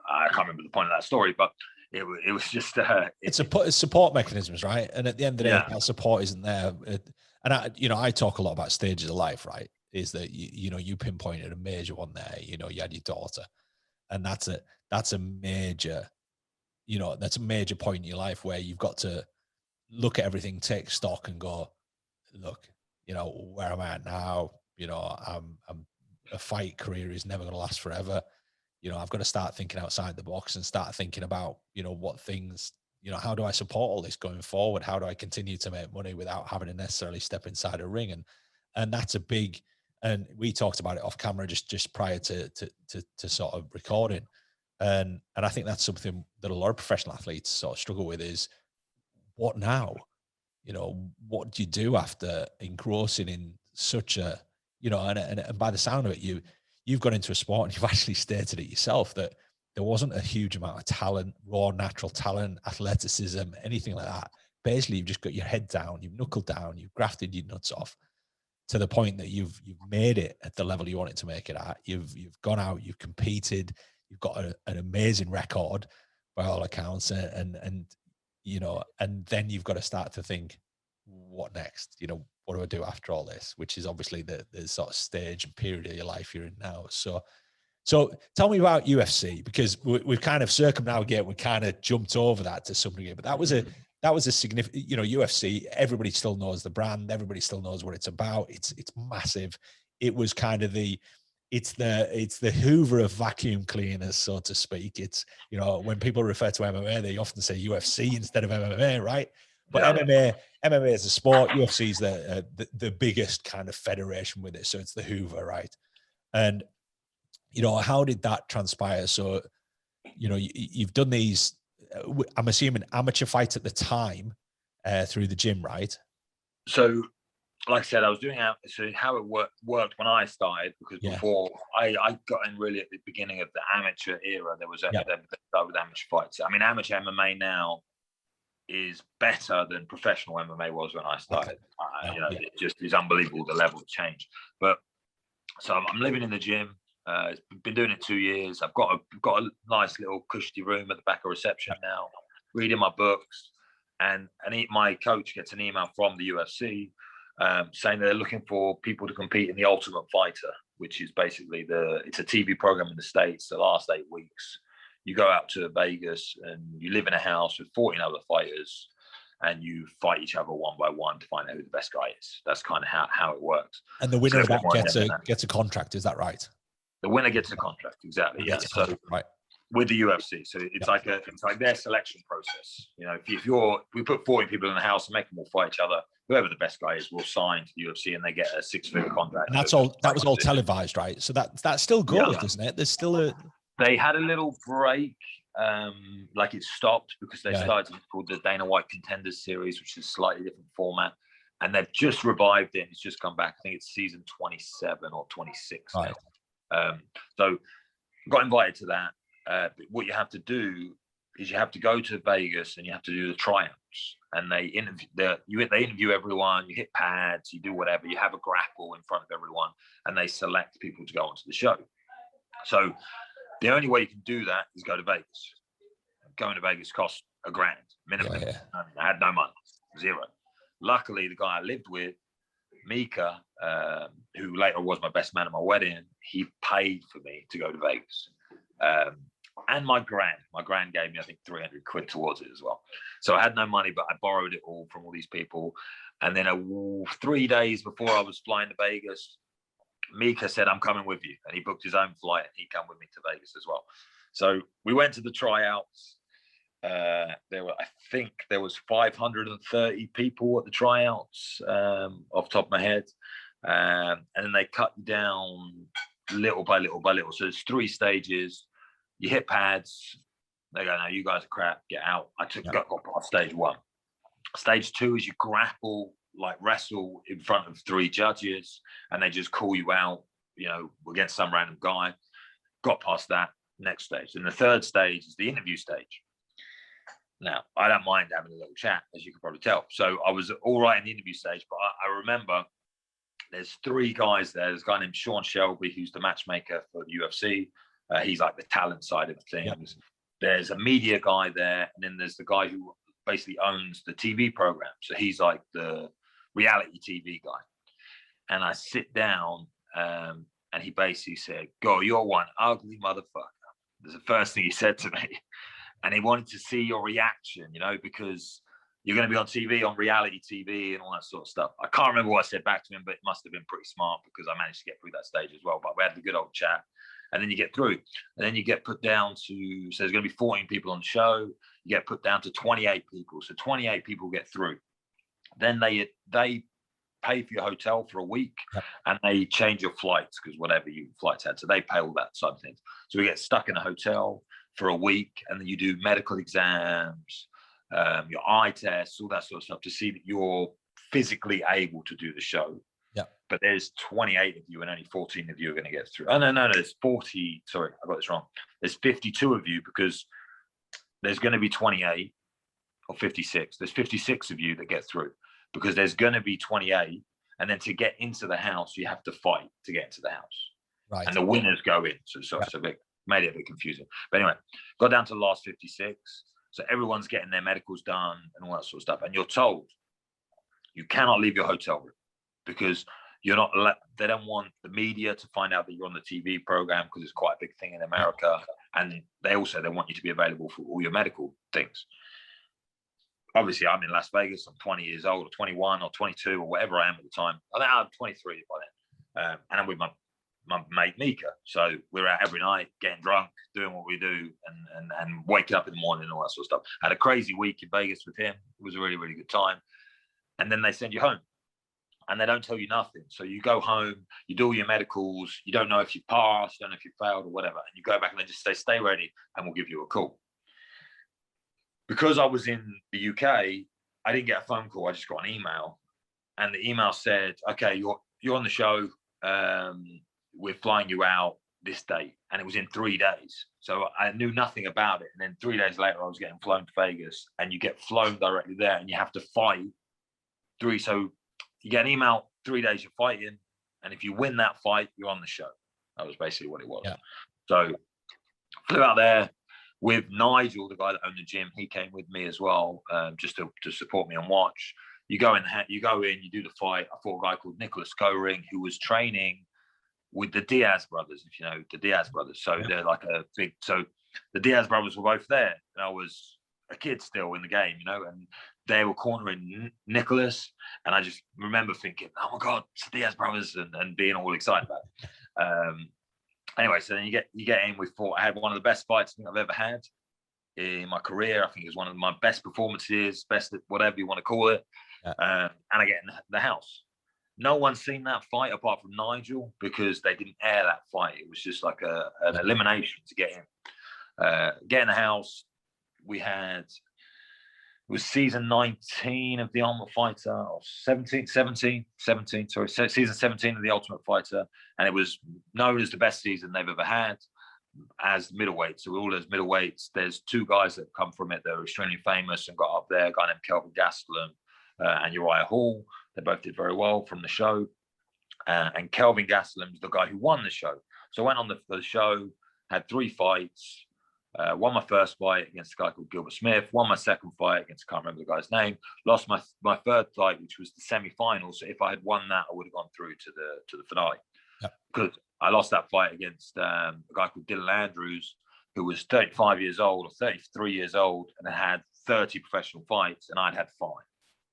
I can't remember the point of that story, but it was just it's support mechanisms, right? And at the end of the day, that support isn't there. And I talk a lot about stages of life, right? is that you pinpointed a major one there. You had your daughter, and that's a major, that's a major point in your life where you've got to look at everything, take stock, and go, look, where am I at now? I'm a fight career is never going to last forever. I've got to start thinking outside the box and start thinking about, what things, how do I support all this going forward? How do I continue to make money without having to necessarily step inside a ring? And that's a big, and we talked about it off camera just prior to sort of recording. And I think that's something that a lot of professional athletes sort of struggle with is, what now? What do you do after engrossing in such a, and by the sound of it, you've got into a sport and you've actually stated it yourself that there wasn't a huge amount of talent, raw natural talent, athleticism, anything like that. Basically, you've just got your head down, you've knuckled down, you've grafted your nuts off to the point that you've made it at the level you wanted to make it at. You've gone out, you've competed, you've got an amazing record by all accounts, and then you've got to start to think, what next? What do I do after all this? Which is obviously the sort of stage and period of your life you're in now. So tell me about UFC, because we've kind of circumnavigated, we kind of jumped over that to some degree, but that was a significant, UFC, everybody still knows the brand, everybody still knows what it's about. It's massive. It was kind of it's the Hoover of vacuum cleaners, so to speak. It's, when people refer to MMA, they often say UFC instead of MMA, right? But yeah. MMA is a sport. UFC is the biggest kind of federation with it. So it's the Hoover, right? And, how did that transpire? So, you've done these, I'm assuming amateur fights at the time through the gym, right? So, like I said, I was doing so how it worked when I started, because before I got in really at the beginning of the amateur era, there was with amateur fights. I mean, amateur MMA now is better than professional MMA was when I started. It just is unbelievable, the level of change. But so I'm living in the gym. It's been doing it 2 years. I've got a nice little cushy room at the back of reception now, reading my books, and my coach gets an email from the UFC saying that they're looking for people to compete in the Ultimate Fighter, which is basically it's a TV program in the States. The last 8 weeks, you go out to Vegas and you live in a house with 14 other fighters, and you fight each other one by one to find out who the best guy is. That's kind of how it works. And the winner of that gets a contract. Is that right? The winner gets a contract, exactly. Yeah. So right. With the UFC, so it's like their selection process. We put 40 people in the house and make them all fight each other. Whoever the best guy is will sign to the UFC, and they get a 6-figure contract. And that was all televised, right? So that still goes, doesn't it? There's still They had a little break, like it stopped because they started something called the Dana White Contenders Series, which is a slightly different format, and they've just revived it. It's just come back. I think it's season 27 or 26 now. So got invited to that. But what you have to do is you have to go to Vegas and you have to do the tryouts, and they interview everyone. You hit pads, you do whatever. You have a grapple in front of everyone, and they select people to go onto the show. So the only way you can do that is go to Vegas. Going to Vegas costs $1,000 minimum. I had no money, zero. Luckily, the guy I lived with, Mika, who later was my best man at my wedding, he paid for me to go to Vegas. And my gran gave me, I think, 300 quid towards it as well. So I had no money, but I borrowed it all from all these people. And then 3 days before I was flying to Vegas, Mika said, I'm coming with you. And he booked his own flight and he'd come with me to Vegas as well. So we went to the tryouts. I think there was 530 people at the tryouts, off the top of my head. And then they cut you down little by little by little. So there's 3 stages. You hit pads. They go, no, you guys are crap. Get out. Got past stage 1. Stage 2 is you grapple, like wrestle in front of 3 judges, and they just call you out, against some random guy. Got past that. Next stage. And the 3rd stage is the interview stage. Now, I don't mind having a little chat, as you can probably tell. So I was all right in the interview stage, but I remember there's 3 guys there. There's a guy named Sean Shelby, who's the matchmaker for the UFC. He's like the talent side of things. Yep. There's a media guy there, and then there's the guy who basically owns the TV program. So he's like the reality TV guy. And I sit down and he basically said, "Go, you're one ugly motherfucker." That's the first thing he said to me. And he wanted to see your reaction, because you're going to be on TV, on reality TV and all that sort of stuff. I can't remember what I said back to him, but it must have been pretty smart because I managed to get through that stage as well. But we had a good old chat. And then you get through. And then you get put down to, so there's going to be 14 people on the show. You get put down to 28 people. So 28 people get through. Then they pay for your hotel for a week, and they change your flights because whatever your flights had. So they pay all that side of things. So we get stuck in a hotel for a week, and then you do medical exams, your eye tests, all that sort of stuff to see that you're physically able to do the show. Yeah. But there's 28 of you and only 14 of you are going to get through. Oh, no, there's 40. Sorry, I got this wrong. There's 52 of you because there's going to be 28 or 56. There's 56 of you that get through because there's going to be 28. And then to get into the house, you have to fight to get into the house. Right. And the winners go in. So made it a bit confusing. But anyway, got down to the last 56. So everyone's getting their medicals done and all that sort of stuff. And you're told you cannot leave your hotel room because you're not. They don't want the media to find out that you're on the TV program because it's quite a big thing in America. And they want you to be available for all your medical things. Obviously, I'm in Las Vegas. I'm 20 years old or 21 or 22 or whatever I am at the time. I think I'm 23 by then. And I'm with my mate Mika. So we're out every night, getting drunk, doing what we do, and waking up in the morning and all that sort of stuff. Had a crazy week in Vegas with him. It was a really, really good time. And then they send you home. And they don't tell you nothing. So you go home, you do all your medicals, you don't know if you passed, you don't know if you failed or whatever. And you go back and they just say, stay ready and we'll give you a call. Because I was in the UK, I didn't get a phone call. I just got an email. And the email said, okay, you're on the show. We're flying you out this date. And it was in 3 days. So I knew nothing about it. And then 3 days later, I was getting flown to Vegas. And you get flown directly there and you have to fight So you get an email, 3 days you're fighting. And if you win that fight, you're on the show. That was basically what it was. Yeah. So flew out there with Nigel, the guy that owned the gym. He came with me as well, just to support me and watch. You go in, you do the fight. I fought a guy called Nicholas Goring, who was training with the Diaz brothers, if you know the Diaz brothers. So they're like so the Diaz brothers were both there. And I was a kid still in the game, and they were cornering Nicholas. And I just remember thinking, oh my God, it's the Diaz brothers, and being all excited about it. Anyway, so then you get in. I had one of the best fights I think I've ever had in my career. I think it was one of my best performances, best whatever you want to call it. Yeah. And I get in the house. No one's seen that fight apart from Nigel because they didn't air that fight. It was just like an elimination to get in. Get in the house. It was season 19 of The Ultimate Fighter, or 17, sorry, season 17 of The Ultimate Fighter. And it was known as the best season they've ever had as middleweight. So all those middleweights, there's two guys that come from it that are extremely famous and got up there, a guy named Kelvin Gastelum and Uriah Hall. They both did very well from the show. And Kelvin Gastelum's the guy who won the show. So I went on the show, had 3 fights, won my first fight against a guy called Gilbert Smith, won my second fight against, I can't remember the guy's name, lost my third fight, which was the semi-final. So if I had won that, I would have gone through to the finale. Because I lost that fight against a guy called Dylan Andrews, who was 35 years old or 33 years old and had 30 professional fights, and I'd had 5.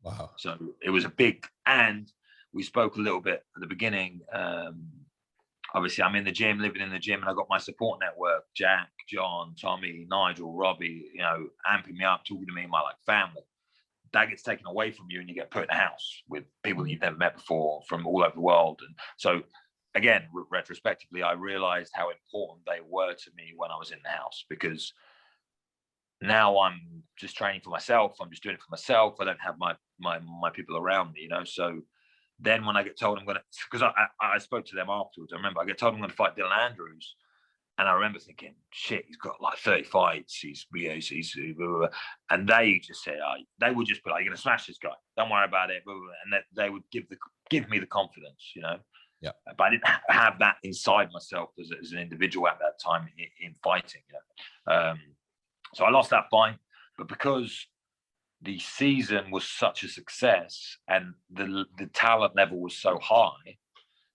Wow. So it was a big, and we spoke a little bit at the beginning. Obviously, I'm in the gym, living in the gym, and I got my support network, Jack, John, Tommy, Nigel, Robbie, amping me up, talking to me, my family. That gets taken away from you and you get put in a house with people that you've never met before from all over the world. And so, again, retrospectively, I realized how important they were to me when I was in the house, because now I'm just training for myself. I'm just doing it for myself. I don't have my people around me, So then when I get told I'm going to, because I spoke to them afterwards. I remember I get told I'm going to fight Dylan Andrews. And I remember thinking, shit, he's got 30 fights. He's and they just said, they would just be like, you're going to smash this guy. Don't worry about it. And they would give me the confidence, Yeah. But I didn't have that inside myself as an individual at that time in fighting. So I lost that fight, but because the season was such a success and the talent level was so high,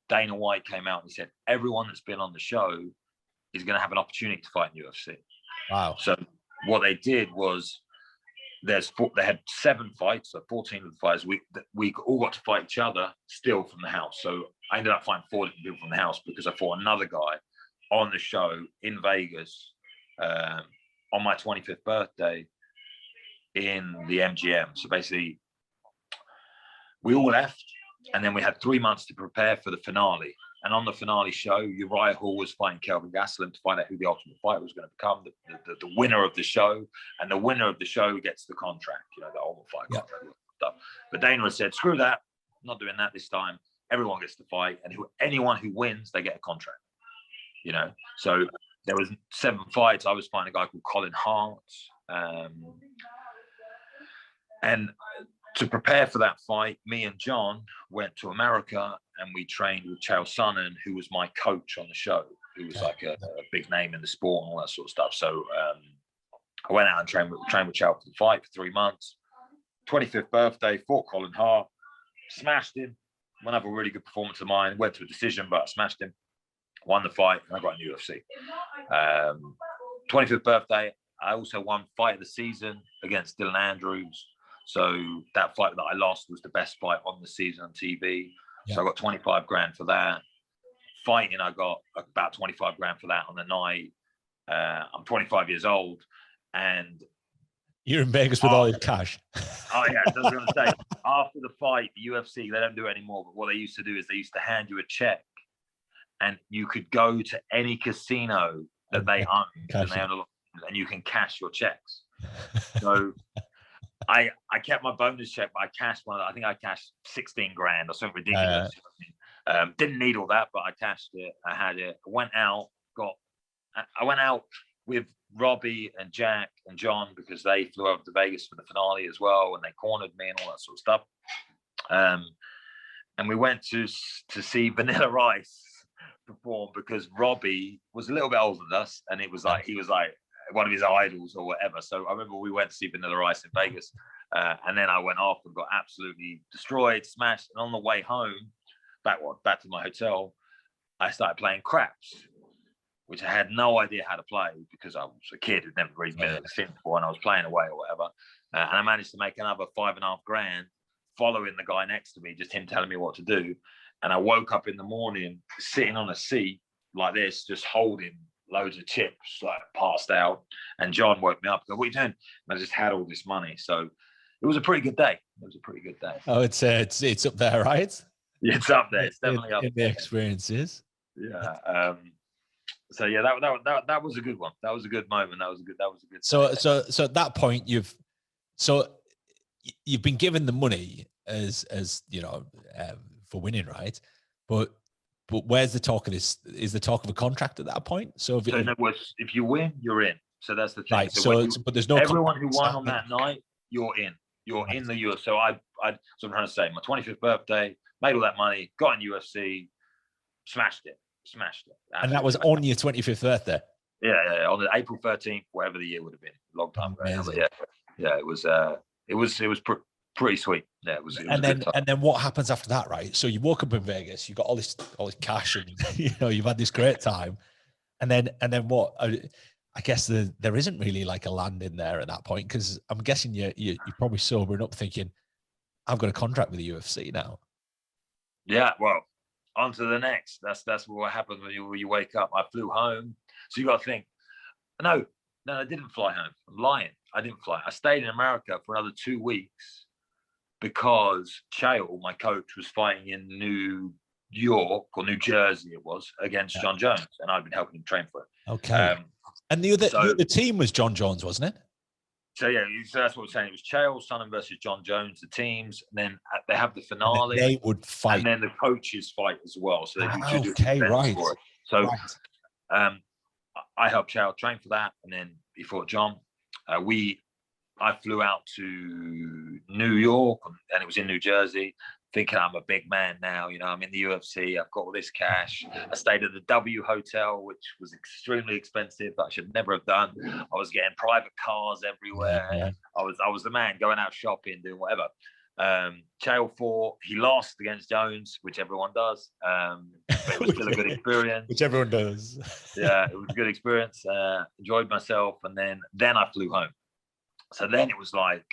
Dana White came out and he said, everyone that's been on the show is going to have an opportunity to fight in UFC. Wow. So what they did was they had 7 fights, so 14 of the fights. We all got to fight each other still from the house. So I ended up fighting 4 different people from the house because I fought another guy on the show in Vegas on my 25th birthday in the MGM. So basically, we all left, and then we had 3 months to prepare for the finale. And on the finale show, Uriah Hall was fighting Kelvin Gastelum to find out who the Ultimate Fighter was going to become, the winner of the show. And the winner of the show gets the contract, the Ultimate Fighter contract stuff. But Dana said, screw that. I'm not doing that this time. Everyone gets to fight. And anyone who wins, they get a contract. So there was 7 fights. I was fighting a guy called Collin Hart. And to prepare for that fight, me and John went to America and we trained with Chael Sonnen, who was my coach on the show, who was like a big name in the sport and all that sort of stuff. So I went out and trained with Chael for the fight for 3 months. 25th birthday, fought Collin Hart, smashed him. Went up a really good performance of mine. Went to a decision, but I smashed him. Won the fight, and I got in the UFC. 25th birthday, I also won fight of the season against Dylan Andrews. So that fight that I lost was the best fight on the season on TV. Yeah. So I got 25 grand for that. Fighting, I got about 25 grand for that on the night. I'm 25 years old, and you're in Vegas with all your cash. Oh yeah, I was going to say, after the fight, the UFC, they don't do it anymore. But what they used to do is they used to hand you a check, and you could go to any casino that they own, and you can cash your checks. So I kept my bonus check, but I cashed one. I think I cashed 16 grand or something ridiculous. Didn't need all that, but I cashed it. I had it. I went out with Robbie and Jack and John because they flew over to Vegas for the finale as well, and they cornered me and all that sort of stuff. And we went to see Vanilla Ice perform because Robbie was a little bit older than us, and he was like one of his idols or whatever. So I remember we went to see Vanilla Ice in Vegas, and then I went off and got absolutely destroyed, smashed. And on the way home, back to my hotel, I started playing craps, which I had no idea how to play because I was a kid who'd never really been in a sim before, and I was playing away or whatever. And I managed to make another 5.5 grand following the guy next to me, just him telling me what to do. And I woke up in the morning sitting on a seat like this, just holding loads of chips, like passed out. And John woke me up and go, "What are you doing?" And I just had all this money. So it was a pretty good day. Oh, it's up there, right? Yeah, it's up there. It's definitely up there. The experiences. Yeah. So yeah, that was a good one. That was a good moment. That was a good. So at that point, you've been given the money as for winning, right? But where's the talk of this? Is the talk of a contract at that point? So if you win, you're in. So that's the thing. Right. But there's no everyone who won on that night, you're in. You're in the UFC. So I'm trying to say, my 25th birthday, made all that money, got in UFC, smashed it. And that was on your 25th birthday? Yeah, on the April 13th, whatever the year would have been, a long time ago. Yeah, it was pretty sweet. Yeah, it was. And then what happens after that, right? So you woke up in Vegas, you got all this cash, and you've had this great time, and then what? I guess there isn't really like a land in there at that point, because I'm guessing you're probably sobering up, thinking, I've got a contract with the UFC now. Yeah, well, on to the next. That's what happens when you wake up. I flew home, so you got to think. No, I didn't fly home. I'm lying. I didn't fly. I stayed in America for another 2 weeks because Chael, my coach, was fighting in New York or New Jersey, it was, against John Jones, and I'd been helping him train for it. Okay. And the other team was John Jones, wasn't it? So yeah, so that's what we're saying. It was Chael Sonnen versus John Jones, the teams, and then they have the finale. They would fight, and then the coaches fight as well. So they do right. For it. So I helped Chael train for that, and then he fought John. I flew out to New York, and it was in New Jersey, thinking I'm a big man now. I'm in the UFC. I've got all this cash. I stayed at the W Hotel, which was extremely expensive, that I should never have done. I was getting private cars everywhere. Yeah. I was the man going out shopping, doing whatever. Chael fought. He lost against Jones, which everyone does. But it was still a good experience. Which everyone does. Yeah, it was a good experience. Enjoyed myself, and then I flew home. So then it was like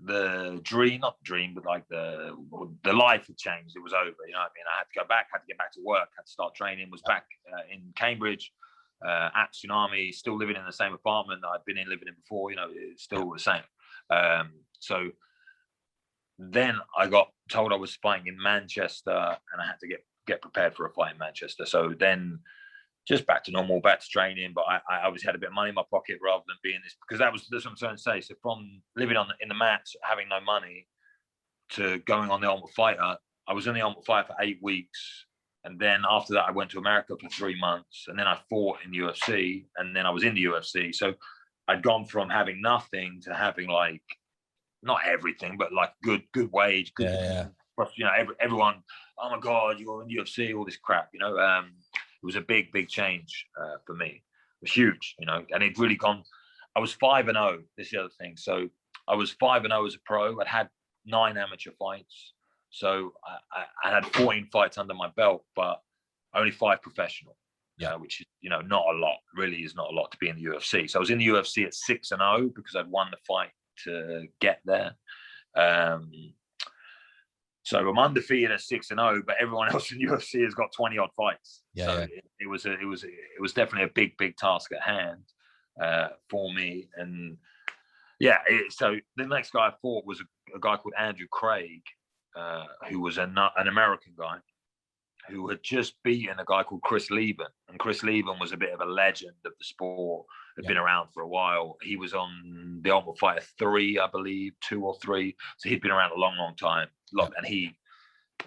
the dream, not the dream, but like the life had changed. It was over. You know what I mean? I had to go back, had to get back to work, had to start training, was back in Cambridge at Tsunami, still living in the same apartment that I'd been in living in before, you know, it's still the same. So then I got told I was fighting in Manchester and I had to get prepared for a fight in Manchester. So then just back to normal, back to training, but I obviously had a bit of money in my pocket rather than being this, because that's what I'm trying to say. So from living in the mats, having no money, to going on the Ultimate Fighter, I was in the Ultimate Fighter for 8 weeks. And then after that, I went to America for 3 months. And then I fought in the UFC. And then I was in the UFC. So I'd gone from having nothing to having like, not everything, but like good wage. Good, you know, everyone, oh my God, you're in the UFC, all this crap, you know. It was a big change for me. It was huge, you know, and it'd really gone. I was 5-0. This is the other thing. So I was 5-0 as a pro. I'd had 9 amateur fights. So I had 14 fights under my belt, but only 5 professional, which is, you know, not a lot, really is not a lot to be in the UFC. So I was in the UFC at 6-0 because I'd won the fight to get there. So I'm undefeated at 6-0, but everyone else in UFC has got 20 odd fights. It was definitely a big task at hand for me. And so the next guy I fought was a guy called Andrew Craig, who was an American guy who had just beaten a guy called Chris Lieben. And Chris Lieben was a bit of a legend of the sport, had been around for a while. He was on the Ultimate Fighter 3, I believe, 2 or 3. So he'd been around a long time. And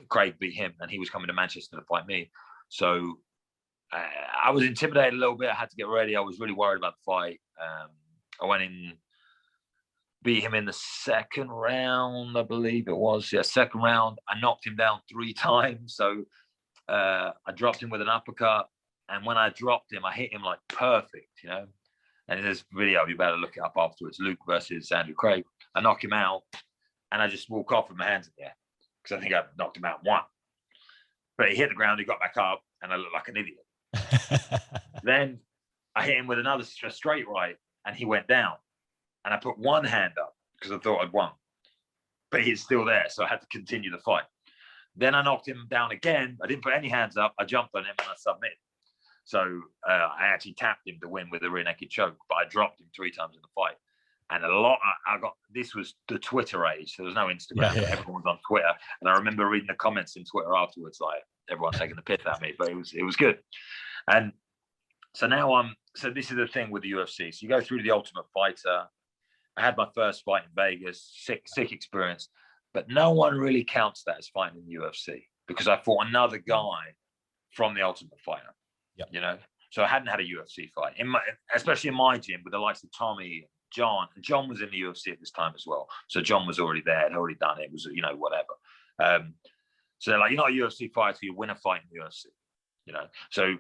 Craig beat him, and he was coming to Manchester to fight me. So I was intimidated a little bit. I had to get ready. I was really worried about the fight. I went in, beat him in the second round, I believe it was. Yeah, second round. I knocked him down 3 times. So I dropped him with an uppercut. And when I dropped him, I hit him like perfect, you know. And in this video, you better look it up afterwards, Luke versus Andrew Craig. I knock him out, and I just walk off with my hands in the air because I think I knocked him out 1. But he hit the ground, he got back up, and I looked like an idiot. Then I hit him with another straight right, and he went down. And I put 1 hand up because I thought I'd won. But he's still there, so I had to continue the fight. Then I knocked him down again. I didn't put any hands up. I jumped on him and I submitted. So I actually tapped him to win with a rear naked choke, but I dropped him 3 times in the fight. And this was the Twitter age. So there was no Instagram. Yeah. Everyone was on Twitter. And I remember reading the comments in Twitter afterwards, like everyone taking the piss at me, but it was good. And so now so this is the thing with the UFC. So you go through the Ultimate Fighter. I had my first fight in Vegas, sick experience, but no one really counts that as fighting in the UFC because I fought another guy from the Ultimate Fighter, you know? So I hadn't had a UFC fight, especially in my gym with the likes of Tommy, John. And John was in the UFC at this time as well. So John was already there, had already done it. It was, you know, whatever. So they're like, you're not a UFC fighter, you win a fight in the UFC, you know? So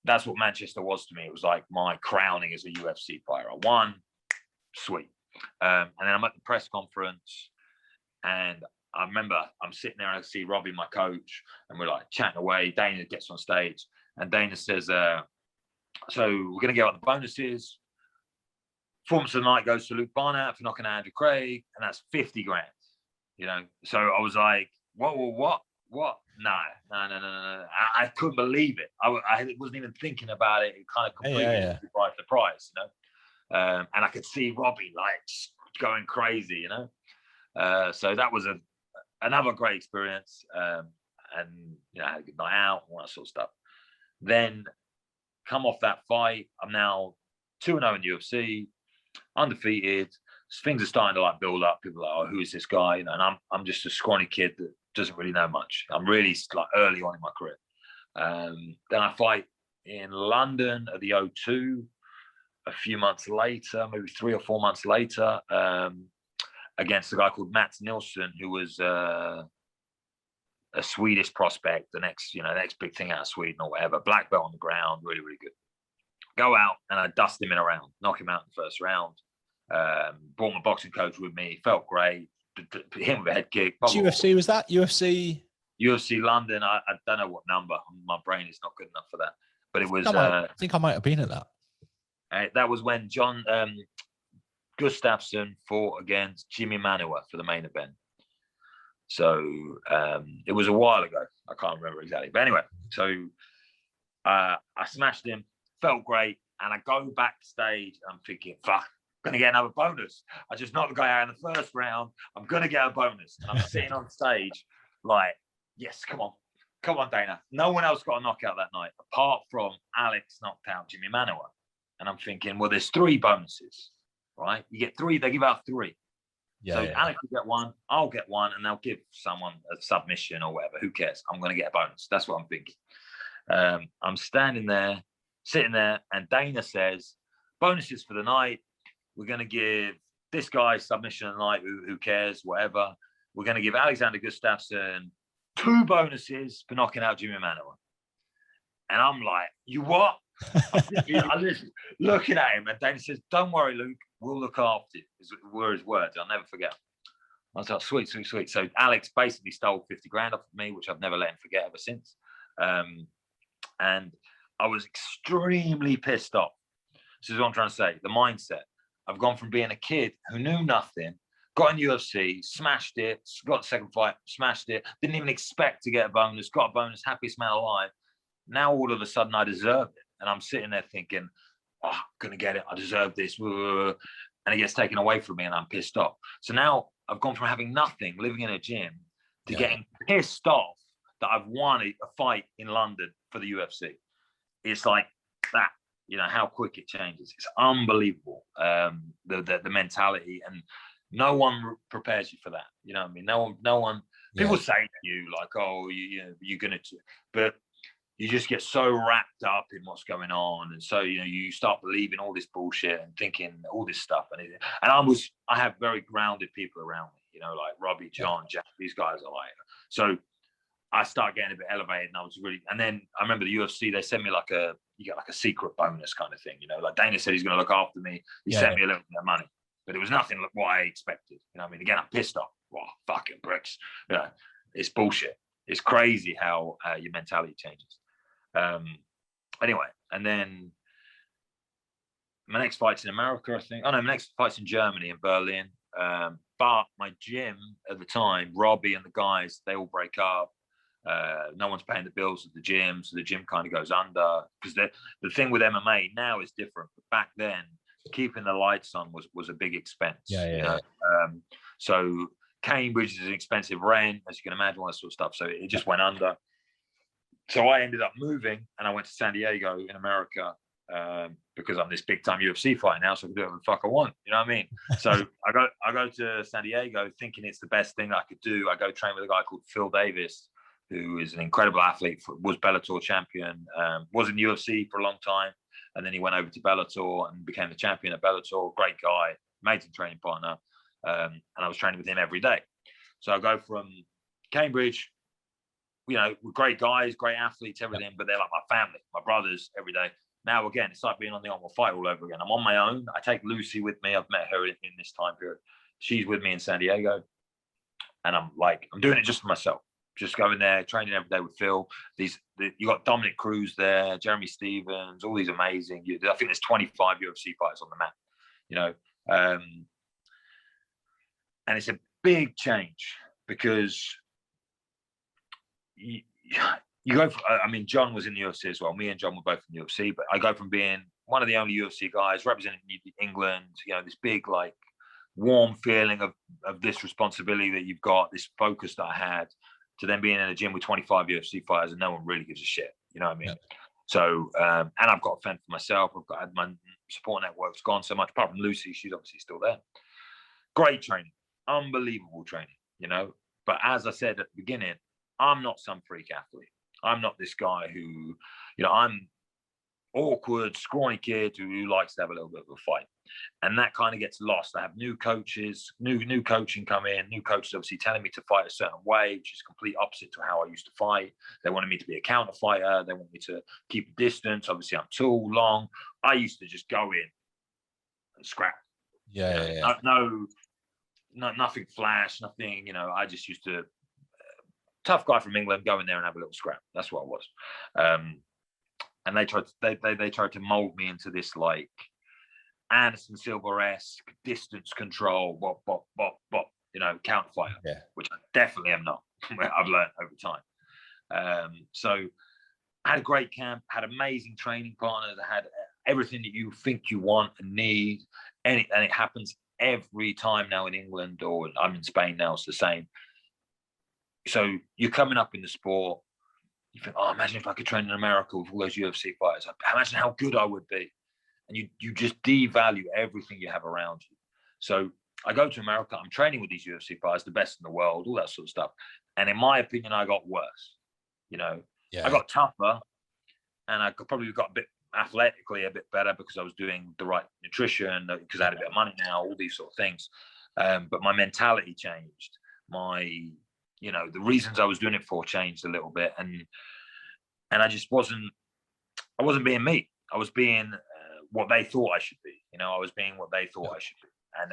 that's what Manchester was to me. It was like my crowning as a UFC fighter. I won, sweet. And then I'm at the press conference, and I remember I'm sitting there and I see Robbie, my coach, and we're like chatting away. Dana gets on stage, and Dana says, so we're going to get out the bonuses. Performance of the night goes to Luke Barnatt for knocking out Andrew Craig, and that's 50 grand, you know? So I was like, what? No. I couldn't believe it. I wasn't even thinking about it. It kind of completely the price, you know? And I could see Robbie like going crazy, you know. So that was another great experience, and you know, I had a good night out, all that sort of stuff. Then come off that fight, I'm now 2-0 in UFC, undefeated. Things are starting to like build up. People are like, oh, who is this guy? You know, and I'm just a scrawny kid that doesn't really know much. I'm really like early on in my career. Then I fight in London at the O2. A few months later, maybe 3 or 4 months later, against a guy called Mats Nilsson, who was a Swedish prospect, the next big thing out of Sweden or whatever. Black belt on the ground, really, really good. Go out and I dust him in a round, knock him out in the first round. Brought my boxing coach with me, felt great, him with a head kick. Which UFC was that? UFC London. I don't know what number. My brain is not good enough for that. But it was. I think I might have been at that. That was when John Gustafsson fought against Jimmy Manuwa for the main event. So it was a while ago. I can't remember exactly. But anyway, so I smashed him, felt great. And I go backstage. I'm thinking, fuck, I'm going to get another bonus. I just knocked the guy out in the first round. I'm going to get a bonus. And I'm sitting on stage like, yes, come on. Come on, Dana. No one else got a knockout that night, apart from Alex knocked out Jimmy Manuwa. And I'm thinking, well, there's 3 bonuses, right? You get 3, they give out 3. So Alex will get 1, I'll get 1, and they'll give someone a submission or whatever. Who cares? I'm going to get a bonus. That's what I'm thinking. I'm standing there, sitting there, and Dana says, bonuses for the night. We're going to give this guy submission of the night. Who cares? Whatever. We're going to give Alexander Gustafsson 2 bonuses for knocking out Jimmy Manuwa. And I'm like, you what? I'm just looking at him, and Dana says, don't worry, Luke, we'll look after you. Were his words. I'll never forget. I was like, sweet. So Alex basically stole 50 grand off of me, which I've never let him forget ever since. And I was extremely pissed off. This is what I'm trying to say. The mindset. I've gone from being a kid who knew nothing, got in UFC, smashed it, got the second fight, smashed it, didn't even expect to get a bonus, got a bonus, happiest man alive. Now all of a sudden I deserve it. And I'm sitting there thinking, oh, I'm going to get it. I deserve this. And it gets taken away from me and I'm pissed off. So now I've gone from having nothing, living in a gym, to getting pissed off that I've won a fight in London for the UFC. It's like that, how quick it changes. It's unbelievable, the mentality. And no one prepares you for that. You know what I mean? No one. People say to you like, "Oh, you're gonna," but you just get so wrapped up in what's going on, and so you start believing all this bullshit and thinking all this stuff. And I have very grounded people around me. Like Robbie, John, Jack. These guys are like. So I start getting a bit elevated, and I was really. And then I remember the UFC. They sent me you get like a secret bonus kind of thing. Like Dana said he's going to look after me. He sent me a little bit of money. But it was nothing like what I expected. Again, I'm pissed off. Wow, fucking bricks. It's bullshit. It's crazy how your mentality changes. Anyway, and then my next fight's in America, I think. Oh, no, my next fight's in Germany, in Berlin. But my gym at the time, Robbie and the guys, they all break up. No one's paying the bills at the gym, so the gym kind of goes under. Because the thing with MMA now is different. But back then, keeping the lights on was a big expense. So Cambridge is an expensive rent, as you can imagine, all that sort of stuff. So it just went under. So I ended up moving, and I went to San Diego in America because I'm this big time UFC fighter now, so I can do whatever the fuck I want. You know what I mean? So I go to San Diego thinking it's the best thing I could do. I go train with a guy called Phil Davis, who is an incredible athlete, was Bellator champion, was in UFC for a long time. And then he went over to Bellator and became the champion at Bellator. Great guy, amazing training partner. And I was training with him every day. So I go from Cambridge, we're great guys, great athletes, everything, but they're like my family, my brothers every day. Now, again, it's like being on the Ultimate Fight all over again. I'm on my own. I take Lucy with me. I've met her in this time period. She's with me in San Diego. And I'm doing it just for myself. Just going there, training every day with Phil. You got Dominic Cruz there, Jeremy Stevens, all these amazing. I think there's 25 UFC fighters on the map, and it's a big change because you go. John was in the UFC as well. Me and John were both in the UFC, but I go from being one of the only UFC guys representing England, this big warm feeling of this responsibility that you've got, this focus that I had, to then being in a gym with 25 UFC fighters and no one really gives a shit. You know what I mean? Yeah. So, and I've got a fend for myself. My support network's gone so much, apart from Lucy, she's obviously still there. Great training, unbelievable training, But as I said at the beginning, I'm not some freak athlete. I'm not this guy who, I'm awkward, scrawny kid who likes to have a little bit of a fight. And that kind of gets lost. I have new coaches, new coaching come in, new coaches obviously telling me to fight a certain way, which is complete opposite to how I used to fight. They wanted me to be a counter fighter. They want me to keep a distance. Obviously, I'm tall, long. I used to just go in and scrap. Yeah. No nothing flash, nothing. You know, I just used to tough guy from England, go in there and have a little scrap. That's what I was. And they tried to mold me into this like Anderson Silva-esque distance control, bop, bop, bop, bop, you know, counter fighter, which I definitely am not. I've learned over time. So I had a great camp, had amazing training partners, I had everything that you think you want and need. And it happens every time now in England, or I'm in Spain now, it's the same. So you're coming up in the sport, you think, oh, imagine if I could train in America with all those UFC fighters. Imagine how good I would be. And you just devalue everything you have around you. So I go to America, I'm training with these UFC fighters, the best in the world, all that sort of stuff. And in my opinion, I got worse. You know, I got tougher, and I probably got a bit athletically a bit better because I was doing the right nutrition, because I had a bit of money now, all these sort of things. But my mentality changed. You know, the reasons I was doing it for changed a little bit, and I just wasn't being me. I was being what they thought I should be. You know, I was being what they thought I should be. And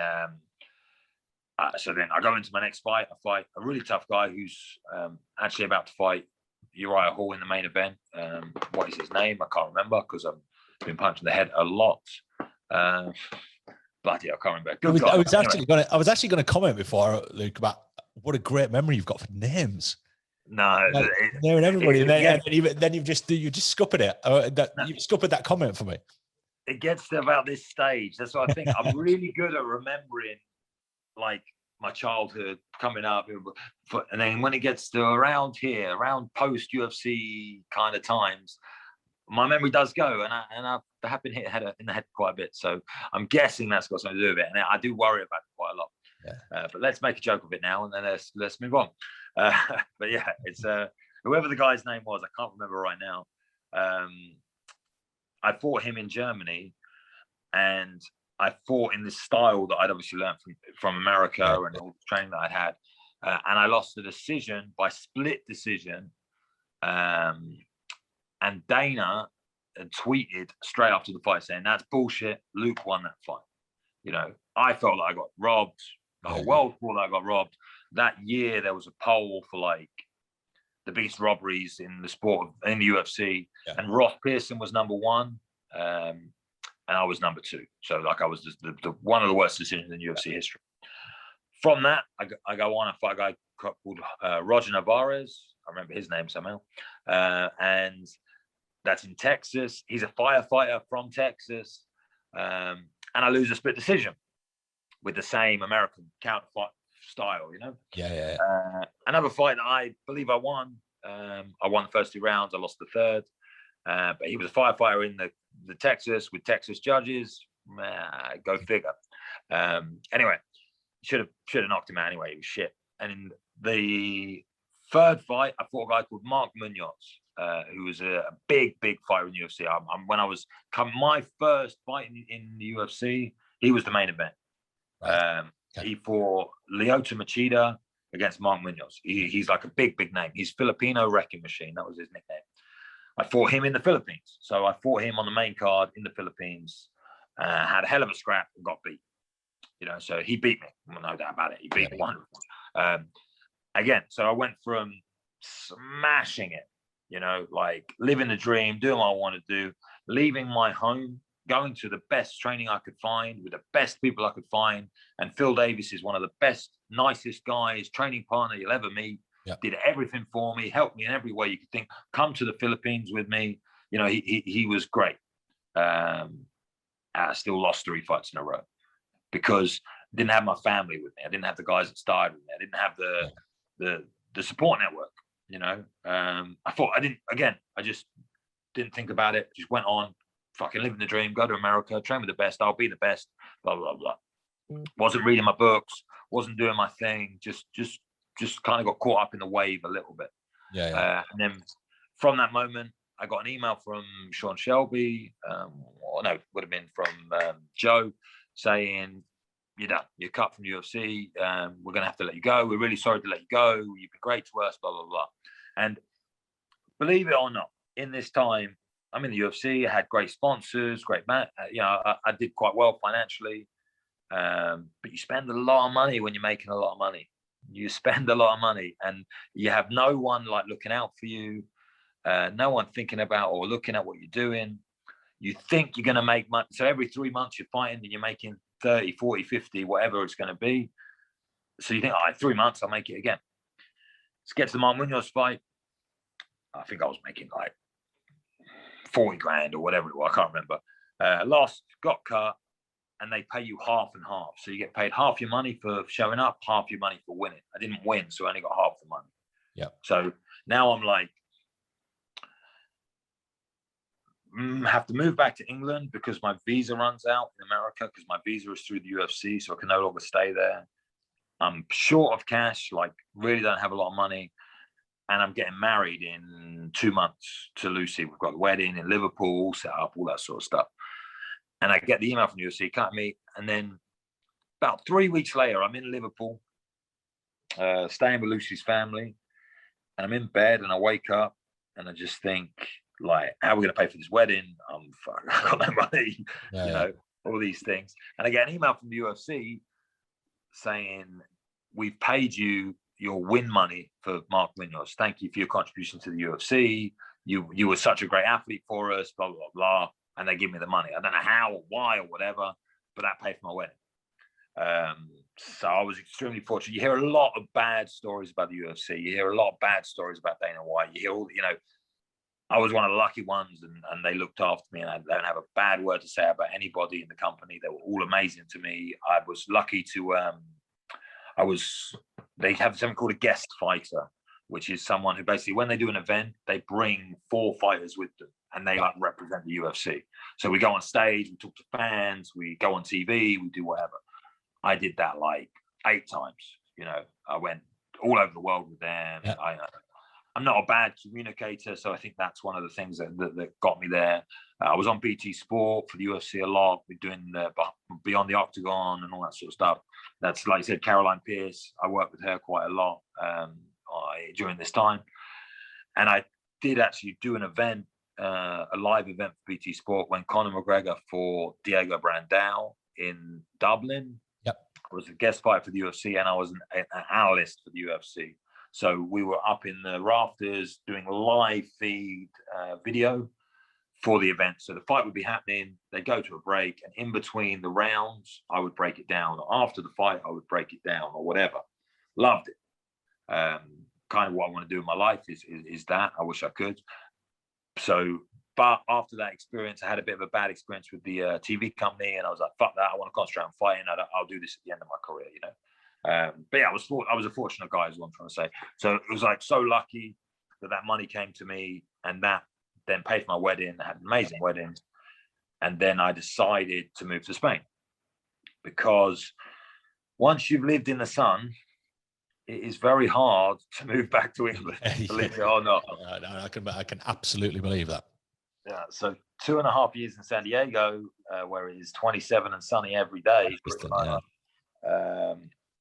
so then I go into my next fight. I fight a really tough guy who's actually about to fight Uriah Hall in the main event. What is his name? I can't remember because I've been punched in the head a lot. Bloody, I can't remember. I was actually going to comment before, Luke, about what a great memory you've got for names. No, like, knowing everybody, and then you've just scuppered it. You've scuppered that comment for me. It gets to about this stage. That's what I think. I'm really good at remembering, like, my childhood coming up, and then when it gets to around post UFC kind of times, my memory does go, and I have been hit in the head quite a bit. So I'm guessing that's got something to do with it, and I do worry about it quite a lot. Yeah. But let's make a joke of it now, and then let's move on. But yeah, it's whoever the guy's name was, I can't remember right now. I fought him in Germany, and I fought in this style that I'd obviously learned from America and all the training that I'd had. And I lost the decision by split decision. And Dana tweeted straight after the fight saying, "That's bullshit. Luke won that fight." You know, I felt like I got robbed. The whole world thought I got robbed. That year, there was a poll for like the biggest robberies in the sport, in the UFC. Yeah. And Ross Pearson was number one. And I was number two. So like I was the one of the worst decisions in UFC history. From that, I go on and fight a guy called Roger Navarez. I remember his name somehow. And that's in Texas. He's a firefighter from Texas. And I lose a split decision with the same American counterfight style, you know? Yeah. Another fight that I believe I won. I won the first 2 rounds. I lost the third. But he was a firefighter in the Texas with Texas judges. Go figure. Anyway, should have knocked him out anyway. He was shit. And in the third fight, I fought a guy called Mark Munoz, who was a big fighter in the UFC. When I was my first fight in the UFC, he was the main event. Right. He fought Lyoto Machida against Mark Munoz. He's like a big name. He's Filipino wrecking machine. That was his nickname. I fought him in the Philippines. So I fought him on the main card in the Philippines, had a hell of a scrap and got beat. You know, so he beat me. No doubt about it. He beat me wonderful. Again, so I went from smashing it, you know, like living the dream, doing what I want to do, leaving my home, going to the best training I could find with the best people I could find. And Phil Davis is one of the best, nicest guys, training partner you'll ever meet. Yep. Did everything for me, helped me in every way you could think. Come to the Philippines with me. You know, he was great. I still lost 3 fights in a row because I didn't have my family with me. I didn't have the guys that started with me. I didn't have the support network. You know, I just didn't think about it. Just went on, fucking living the dream. Go to America, train with the best. I'll be the best. Blah blah blah. Wasn't reading my books. Wasn't doing my thing. Just kind of got caught up in the wave a little bit. And then from that moment, I got an email from Sean Shelby, it would have been from Joe, saying, "You're done. You're cut from UFC. We're going to have to let you go. We're really sorry to let you go. You've been great to us, blah, blah, blah." And believe it or not, in this time, I'm in the UFC. I had great sponsors, great man. I did quite well financially. But you spend a lot of money when you're making a lot of money. You spend a lot of money, and you have no one like looking out for you, no one thinking about or looking at what you're doing. You think you're going to make money. So every 3 months you're fighting and you're making 30, 40, 50, whatever it's going to be. So you think, all right, 3 months, I'll make it again. Let's get to the Mark Munoz fight. I think I was making like 40 grand or whatever it was. I can't remember. Lost, got cut, and they pay you half and half. So you get paid half your money for showing up, half your money for winning. I didn't win, so I only got half the money. Yeah. So now I'm like, have to move back to England because my visa runs out in America, because my visa is through the UFC, so I can no longer stay there. I'm short of cash, like really don't have a lot of money. And I'm getting married in 2 months to Lucy. We've got the wedding in Liverpool, set up, all that sort of stuff. And I get the email from the UFC, cut me. And then about 3 weeks later, I'm in Liverpool, staying with Lucy's family. And I'm in bed and I wake up and I just think, like, how are we going to pay for this wedding? I got no money, you know, all these things. And I get an email from the UFC saying, we've paid you your win money for Mark Munoz. Thank you for your contribution to the UFC. You were such a great athlete for us, blah, blah, blah. And they give me the money. I don't know how or why or whatever, but that paid for my wedding. So I was extremely fortunate. You hear a lot of bad stories about the UFC. You hear a lot of bad stories about Dana White. You hear all, you know, I was one of the lucky ones, and they looked after me, and I don't have a bad word to say about anybody in the company. They were all amazing to me. I was lucky to, they have something called a guest fighter, which is someone who basically, when they do an event, they bring 4 fighters with them, and they like represent the UFC. So we go on stage, we talk to fans, we go on TV, we do whatever. I did that like 8 times. You know, I went all over the world with them. Yeah. I'm not a bad communicator, so I think that's one of the things that got me there. I was on BT Sport for the UFC a lot. We're doing Beyond the Octagon and all that sort of stuff. That's, like I said, Caroline Pierce. I worked with her quite a lot during this time. And I did actually do an event, a live event for BT Sport when Conor McGregor fought Diego Brandao in Dublin. Yep. I was a guest fighter for the UFC, and I was an analyst for the UFC. So we were up in the rafters doing live feed video for the event. So the fight would be happening, they'd go to a break, and in between the rounds, I would break it down. After the fight, I would break it down or whatever. Loved it. Kind of what I want to do in my life is that. I wish I could. So, but after that experience, I had a bit of a bad experience with the TV company, and I was like, fuck that, I want to concentrate on fighting. I'll do this at the end of my career, you know. But yeah, I was a fortunate guy, is what I'm trying to say. So it was like so lucky that money came to me, and that then paid for my wedding. I had an amazing wedding. And then I decided to move to Spain, because once you've lived in the sun, it is very hard to move back to England, believe it or not. I can absolutely believe that. Yeah, so 2.5 years in San Diego, where it is 27 and sunny every day,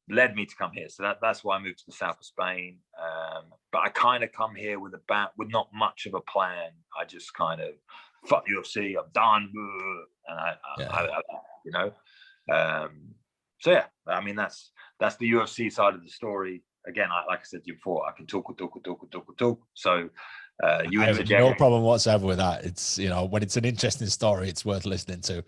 led me to come here. So that's why I moved to the south of Spain. But I kind of come here with not much of a plan. I just kind of, fuck UFC, I'm done, and I you know. So yeah, I mean that's the UFC side of the story. Again, like I said to you before, I can talk. So you I have interject. no problem whatsoever with that. It's, you know, when it's an interesting story, it's worth listening to.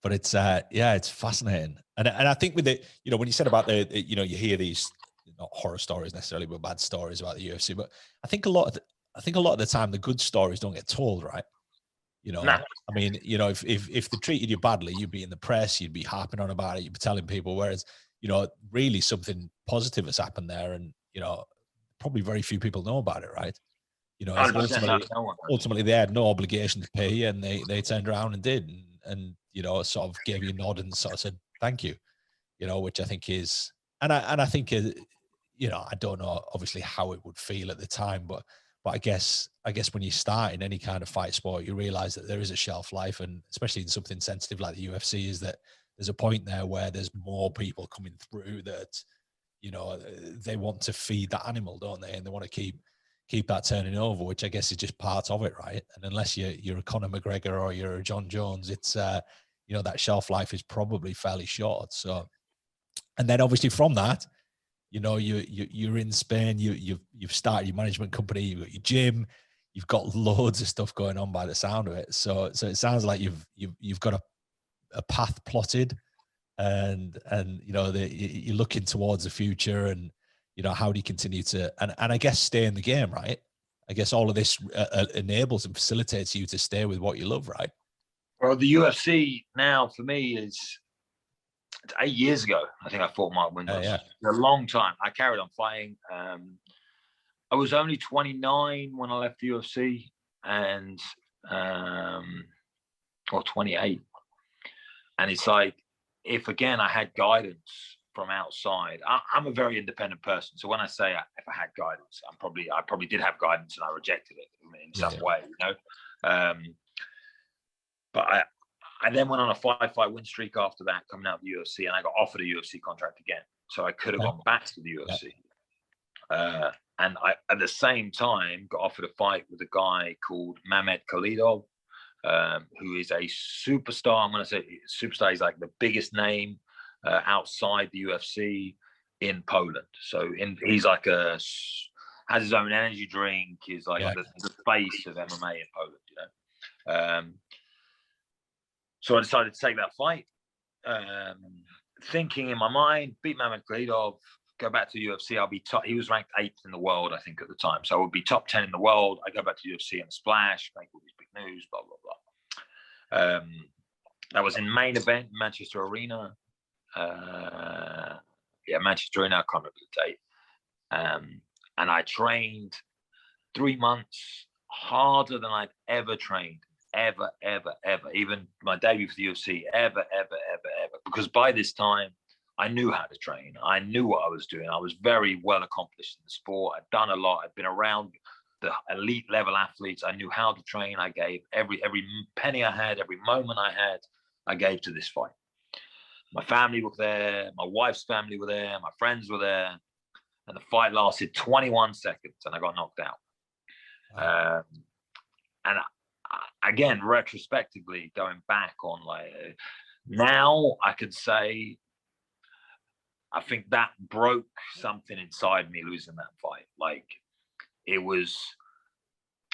But it's it's fascinating. And I think with it, you know, when you said about you know, you hear these not horror stories necessarily, but bad stories about the UFC. But I think a lot of the time the good stories don't get told, right? You know, I mean, you know, if they treated you badly, you'd be in the press, you'd be harping on about it, you'd be telling people. Whereas, you know, really something positive has happened there, and you know, probably very few people know about it, right? You know, ultimately they had no obligation to pay you, and they turned around and did, and you know, sort of gave you a nod and sort of said thank you, you know, which I think is, and I think, you know, I don't know obviously how it would feel at the time, but I guess when you start in any kind of fight sport, you realize that there is a shelf life, and especially in something sensitive like the UFC, is that there's a point there where there's more people coming through that, you know, they want to feed that animal, don't they? And they want to keep that turning over, which I guess is just part of it, right? And unless you're a Conor McGregor or you're a John Jones, it's you know, that shelf life is probably fairly short. So, and then obviously from that, you know, you're in Spain, you've started your management company, you've got your gym, you've got loads of stuff going on by the sound of it. So it sounds like you've got a path plotted, and you know, you're looking towards the future, and you know, how do you continue to, and I guess stay in the game, right? I guess all of this enables and facilitates you to stay with what you love, right? Well, the UFC now for me it's 8 years ago. I think I fought Mark Windows. Yeah. A long time. I carried on fighting. I was only 29 when I left the UFC, and or 28. And it's like, if again I had guidance from outside, I'm a very independent person. So when I say if I had guidance, I probably did have guidance and I rejected it in some way, you know. But I then went on a 5-fight win streak after that, coming out of the UFC, and I got offered a UFC contract again. So I could have gone back to the UFC. And I, at the same time, got offered a fight with a guy called Mamed Khalidov, who is a superstar. I'm going to say superstar. He's like the biggest name outside the UFC in Poland. So he's like has his own energy drink. He's like the face of MMA in Poland, you know. So I decided to take that fight, thinking in my mind, beat Mamed Khalidov, go back to the UFC. I'll be top. He was ranked 8th in the world, I think, at the time. So I would be top 10 in the world. I go back to the UFC and splash, make all these big news, blah, blah, blah. That was in main event, Manchester Arena. Manchester Arena, I can't remember the date. And I trained 3 months harder than I'd ever trained. Ever. Even my debut for the UFC, ever. Because by this time, I knew how to train. I knew what I was doing. I was very well accomplished in the sport. I'd done a lot. I'd been around the elite level athletes. I knew how to train. I gave every penny I had, every moment I had, I gave to this fight. My family were there. My wife's family were there. My friends were there. And the fight lasted 21 seconds and I got knocked out. And again, retrospectively, going back on now I could say, I think that broke something inside me losing that fight. Like, it was,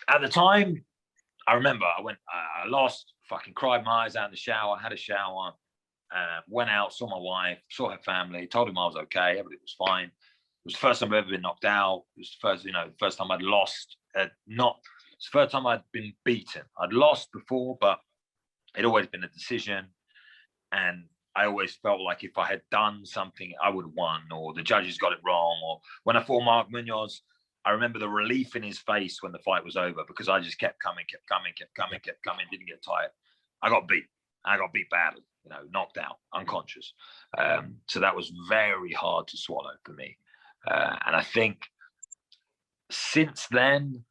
at the time, I remember I lost, fucking cried my eyes out in the shower, had a shower, went out, saw my wife, saw her family, told them I was okay, everything was fine. It was the first time I've ever been knocked out. It was the first time I'd lost, it's the first time I'd been beaten. I'd lost before, but it'd always been a decision. And I always felt like if I had done something, I would have won, or the judges got it wrong. Or when I fought Mark Munoz, I remember the relief in his face when the fight was over, because I just kept coming, didn't get tired. I got beat badly, you know, knocked out, unconscious. So that was very hard to swallow for me. And I think since then,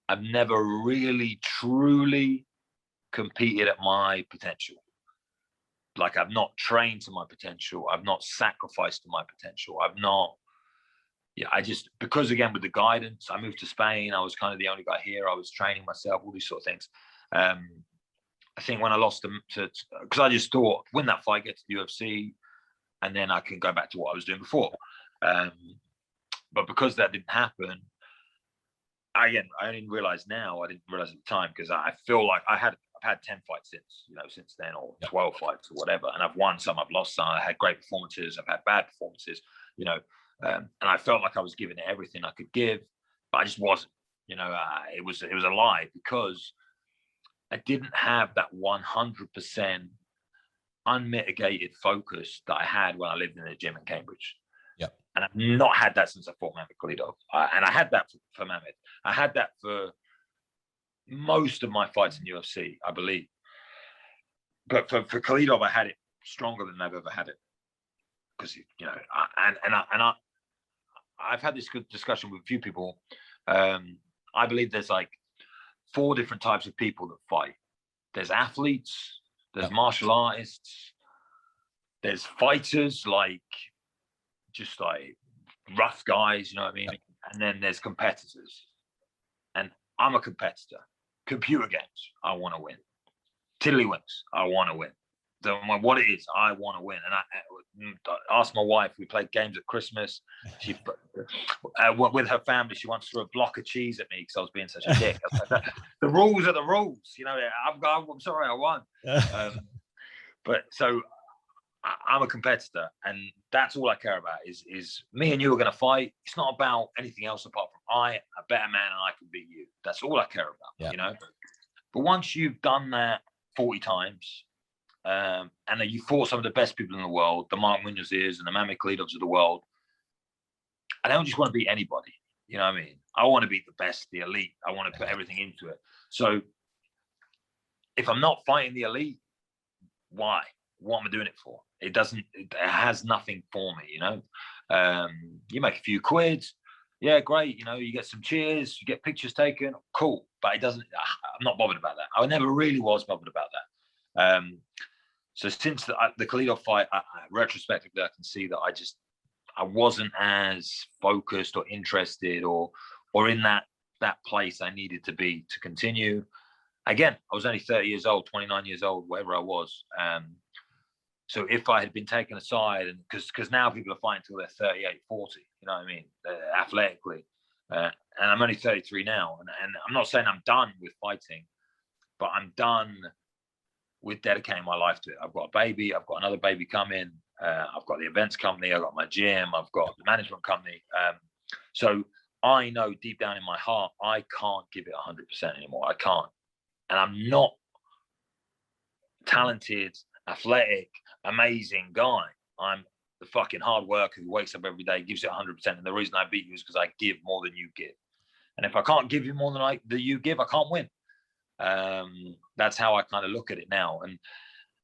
I've never really, truly competed at my potential. Like, I've not trained to my potential. I've not sacrificed to my potential. Because again, with the guidance, I moved to Spain. I was kind of the only guy here. I was training myself, all these sort of things. I think when I lost them because I just thought, win that fight, get to the UFC, and then I can go back to what I was doing before. But because that didn't happen, I only realize now, I didn't realize at the time, because I feel like I've had 10 fights since then, or 12 fights or whatever. And I've won some, I've lost some. I had great performances, I've had bad performances, you know, and I felt like I was giving it everything I could give, but I just wasn't, you know. It was a lie, because I didn't have that 100% unmitigated focus that I had when I lived in the gym in Cambridge. And I've not had that since I fought Mamed Khalidov. And I had that for Mamed. I had that for most of my fights in UFC, I believe. But for Khalidov, I had it stronger than I've ever had it. Because, you know, I've had this good discussion with a few people. I believe there's like 4 different types of people that fight. There's athletes, there's martial artists, there's fighters, like just like rough guys, you know what I mean? And then there's competitors. And I'm a competitor. Computer games, I want to win. Tiddlywinks, I want to win. what it is, I want to win. And I asked my wife, we played games at Christmas. She, with her family, she once threw a block of cheese at me because I was being such a dick. The rules are the rules, you know. I'm sorry, I won. But so I'm a competitor, and that's all I care about is me and you are going to fight. It's not about anything else apart from I, a better man, and I can beat you. That's all I care about, you know. But once you've done that 40 times, and then you fought some of the best people in the world, the Mark Munozes and the Mamik Lidovs of the world, I don't just want to beat anybody. You know what I mean? I want to beat the best, the elite. I want to put everything into it. So if I'm not fighting the elite, why? What am I doing it for? It has nothing for me, you know. You make a few quid, yeah, great. You know, you get some cheers, you get pictures taken, cool. But it doesn't. I'm not bothered about that. I never really was bothered about that. So since the Khalidov fight, retrospectively, I can see that I wasn't as focused or interested or in that place I needed to be to continue. Again, I was only 30 years old, 29 years old, whatever I was. So if I had been taken aside, and because now people are fighting until they're 38, 40, you know what I mean, athletically. And I'm only 33 now. And I'm not saying I'm done with fighting, but I'm done with dedicating my life to it. I've got a baby. I've got another baby coming. I've got the events company. I've got my gym. I've got the management company. So I know deep down in my heart, I can't give it 100% anymore. I can't. And I'm not talented, athletic, amazing guy. I'm the fucking hard worker who wakes up every day, gives it 100%. And the reason I beat you is because I give more than you give. And if I can't give you more than you give, I can't win. That's how I kind of look at it now.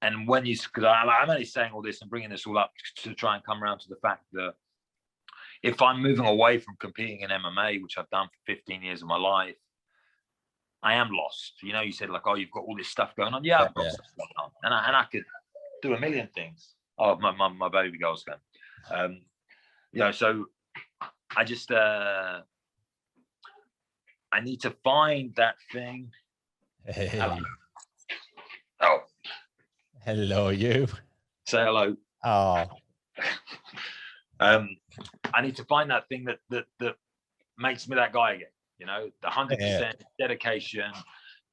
And when because I'm only saying all this and bringing this all up to try and come around to the fact that if I'm moving away from competing in MMA, which I've done for 15 years of my life, I am lost. You know, you said like, oh, you've got all this stuff going on. Yeah, I've got stuff going on, and I could do a million things. Oh, my baby girl's gone. You know, so I just I need to find that thing. Hey. Hello. Oh, hello, you. Say hello. Oh. I need to find that thing that makes me that guy again. You know, the 100% dedication,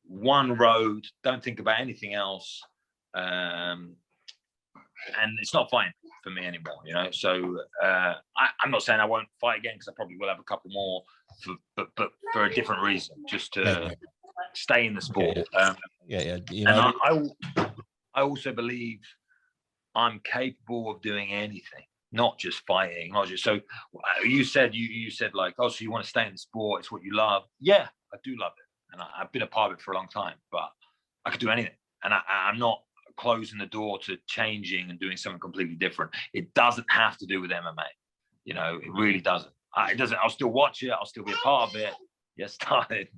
one road, don't think about anything else. And it's not fighting for me anymore, you know. So I'm not saying I won't fight again, because I probably will have a couple more, but for a different reason, just to stay in the sport. You know, and I also believe I'm capable of doing anything, not just fighting, not just. So you said like, oh, so you want to stay in the sport? It's what you love. Yeah, I do love it, and I've been a part of it for a long time. But I could do anything, and I'm not closing the door to changing and doing something completely different. It doesn't have to do with MMA. You know, it really doesn't. It doesn't. I'll still watch it. I'll still be a part of it. Yes, started.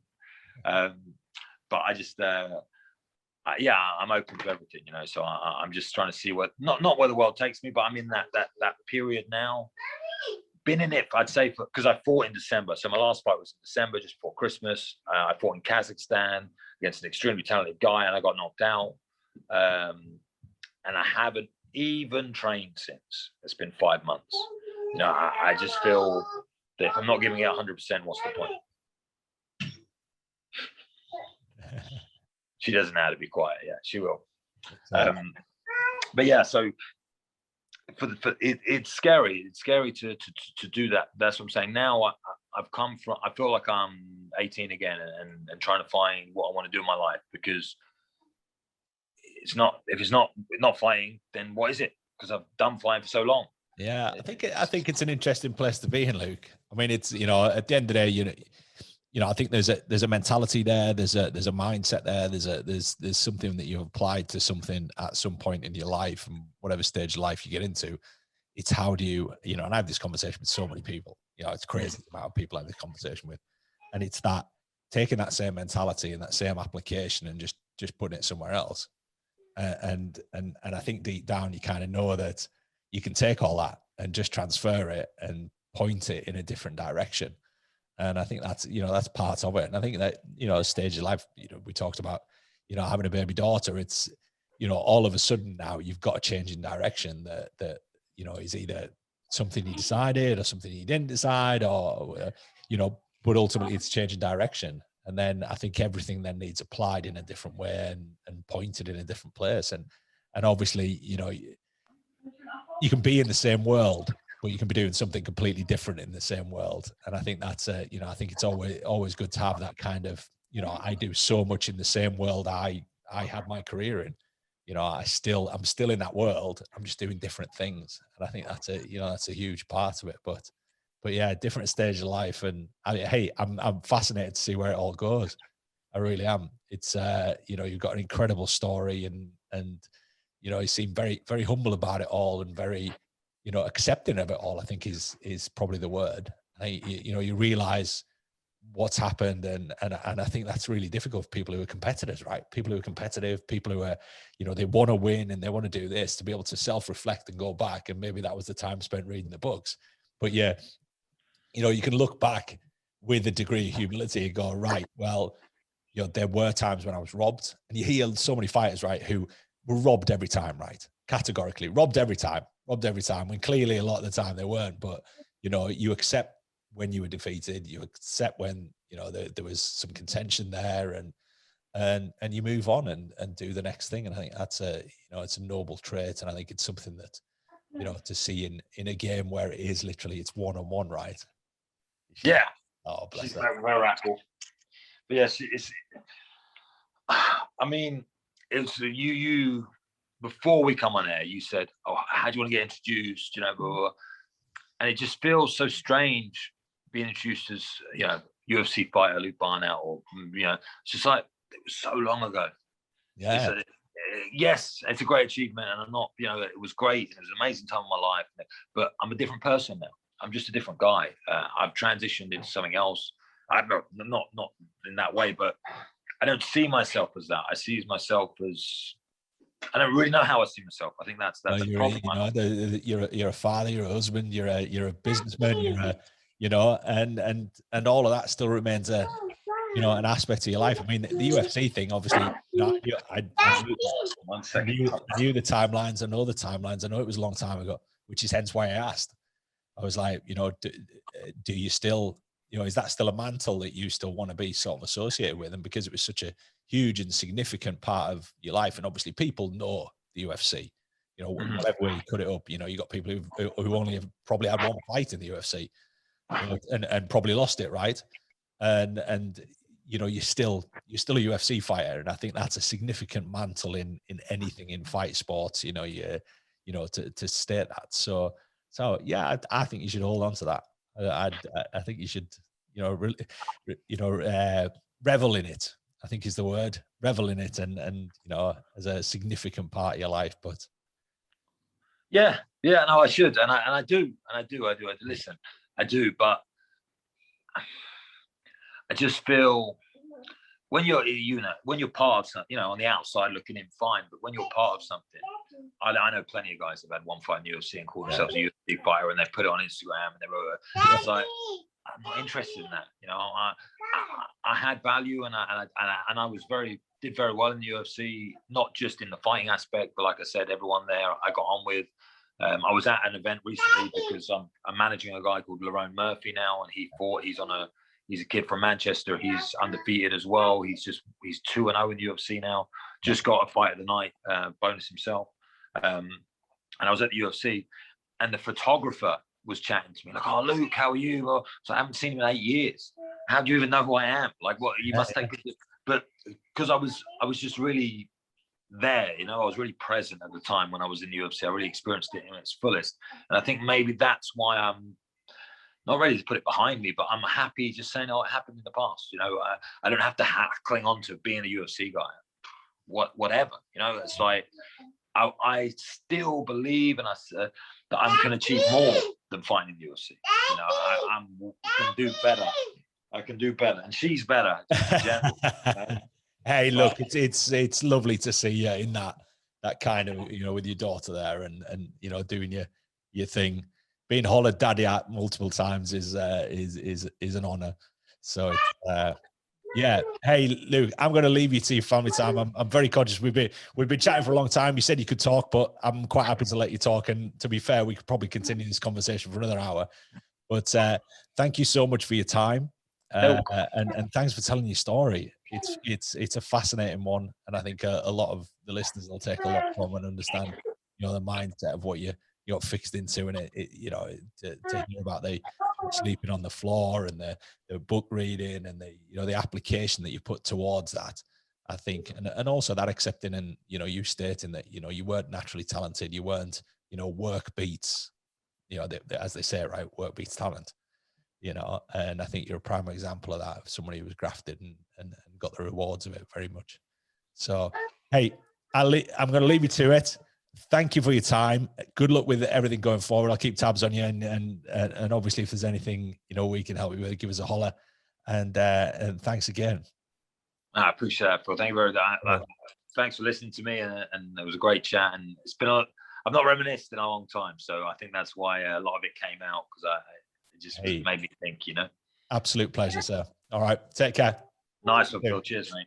But I just, I'm open to everything. You know, so I'm just trying to see what not where the world takes me, but I'm in that period now. Been in it, I'd say, because I fought in December. So my last fight was in December, just before Christmas. I fought in Kazakhstan against an extremely talented guy, and I got knocked out. And I haven't even trained since. It's been 5 months. You know, I just feel that if I'm not giving it 100%, what's the point? She doesn't know how to be quiet. Yeah, she will. But yeah, so it's scary. It's scary to do that. That's what I'm saying. Now I've come from. I feel like I'm 18 again, and trying to find what I want to do in my life, because it's not. If it's not fighting, then what is it? Because I've done fighting for so long. Yeah, I think it's an interesting place to be in, Luke. I mean, it's, you know, at the end of the day, you know, I think there's a mentality there. There's a mindset there. There's something that you've applied to something at some point in your life, and whatever stage of life you get into. It's how do you know, and I have this conversation with so many people. You know, it's crazy the amount of people I have this conversation with, and it's that taking that same mentality and that same application and just putting it somewhere else. And I think deep down you kind of know that you can take all that and just transfer it and point it in a different direction. And I think that's, you know, that's part of it. And I think that, you know, a stage of life, you know, we talked about, you know, having a baby daughter, it's, you know, all of a sudden now you've got a change in direction that you know, is either something you decided or something you didn't decide, or you know, but ultimately it's changing direction. And then I think everything then needs applied in a different way and pointed in a different place. And obviously, you know, you can be in the same world, but you can be doing something completely different in the same world. And I think that's you know, I think it's always good to have that kind of, you know, I do so much in the same world I had my career in. You know, I'm still in that world. I'm just doing different things. And I think that's that's a huge part of it. But yeah, different stage of life. And I'm fascinated to see where it all goes. I really am. It's you know, you've got an incredible story, and you know, you seem very, very humble about it all, and very, you know, accepting of it all, I think is probably the word. You know, you realize what's happened, and I think that's really difficult for people who are competitors, right? People who are competitive, people who are, you know, they want to win and they want to do this, to be able to self-reflect and go back, and maybe that was the time spent reading the books. But yeah, you know, you can look back with a degree of humility and go, right, well, you know, there were times when I was robbed, and you hear so many fighters, right, who were robbed every time, right? Categorically robbed every time, when clearly a lot of the time they weren't. But, you know, you accept when you were defeated, you accept when, you know, there was some contention there, and you move on and do the next thing. And I think that's it's a noble trait. And I think it's something that, you know, to see in a game where it is literally, it's one-on-one, right? Yeah. Oh, bless she's her. very radical. But yes, I mean, it's you before we come on air, you said, oh, how do you want to get introduced? You know, blah, blah, blah. And it just feels so strange being introduced as, you know, UFC fighter Luke Barnatt, or, you know, it's just like, it was so long ago. Yeah. Yes, it's a great achievement, and I'm not, you know, it was great. It was an amazing time of my life, but I'm a different person now. I'm just a different guy. I've transitioned into something else. I'm not in that way, but I don't see myself as that. I see myself as, I don't really know how I see myself. I think that's a problem. You know, you're a father, you're a husband, you're a businessman, you know, and all of that still remains a, you know, an aspect of your life. I mean, the UFC thing, obviously, you know, I knew the timelines. I know the timelines. I know it was a long time ago, which is hence why I asked. I was like, you know, do you still, you know, is that still a mantle that you still want to be sort of associated with? And because it was such a huge and significant part of your life, and obviously people know the UFC, you know, whatever way you cut it up, you know, you got people who only have probably had one fight in the UFC, you know, and probably lost it, right? And you know, you're still a UFC fighter, and I think that's a significant mantle in anything in fight sports. You know, you know, to state that. So yeah, I think you should hold on to that. I think you should, you know, revel in it, I think is the word. Revel in it, and you know, as a significant part of your life. But yeah, no, I should, and I do. Listen, I do, but I just feel when you're, you know, when you're part of something, you know, on the outside looking in, fine, but when you're part of something, I know plenty of guys have had one fight in the UFC and called themselves a UFC fighter, and they put it on Instagram, and they wrote, it's like, I'm not interested in that. You know, I had value, and I did very well in the UFC, not just in the fighting aspect, but like I said, everyone there I got on with. I was at an event recently because I'm managing a guy called Lerone Murphy now, and he's a kid from Manchester. He's undefeated as well. He's 2-0 in the UFC now. Just got a fight of the night, bonus himself. And I was at the UFC, and the photographer was chatting to me like, "Oh, Luke, how are you?" Well, so I haven't seen him in 8 years. How do you even know who I am? Like, what? You must take it. But because I was just really there, you know, I was really present at the time when I was in the UFC. I really experienced it in its fullest, and I think maybe that's why I'm not ready to put it behind me, but I'm happy just saying, "Oh, it happened in the past." You know, I don't have to cling on to being a UFC guy. Whatever, you know, it's like I still believe, and that I can achieve more than fighting in the UFC. You know, I can do better. I can do better, and she's better. In general, you know? Hey, look, it's lovely to see you in that kind of, you know, with your daughter there, and you know, doing your thing. Being hollered daddy at multiple times is an honor. So Yeah. Hey, Luke, I'm going to leave you to your family time. I'm very conscious. We've been chatting for a long time. You said you could talk, but I'm quite happy to let you talk. And to be fair, we could probably continue this conversation for another hour. But thank you so much for your time, and thanks for telling your story. It's a fascinating one, and I think a lot of the listeners will take a lot from and understand, the mindset of what you got fixed into, and to hear about the sleeping on the floor and the book reading and the application that you put towards that. I think, and also that accepting, and you stating that you weren't naturally talented, you weren't, work beats, as they say, right, work beats talent, and I think you're a prime example of that, of somebody who was grafted and got the rewards of it very much. So, hey, I'm going to leave you to it. Thank you for your time. Good luck with everything going forward. I'll keep tabs on you, and obviously if there's anything we can help you with, give us a holler. And thanks again. I appreciate that, Phil. Thank you very much. Thanks for listening to me, and it was a great chat. And it's been I've not reminisced in a long time, so I think that's why a lot of it came out, because it just made me think. Absolute pleasure, sir. All right, take care. Nice one, Phil. Cheers, mate.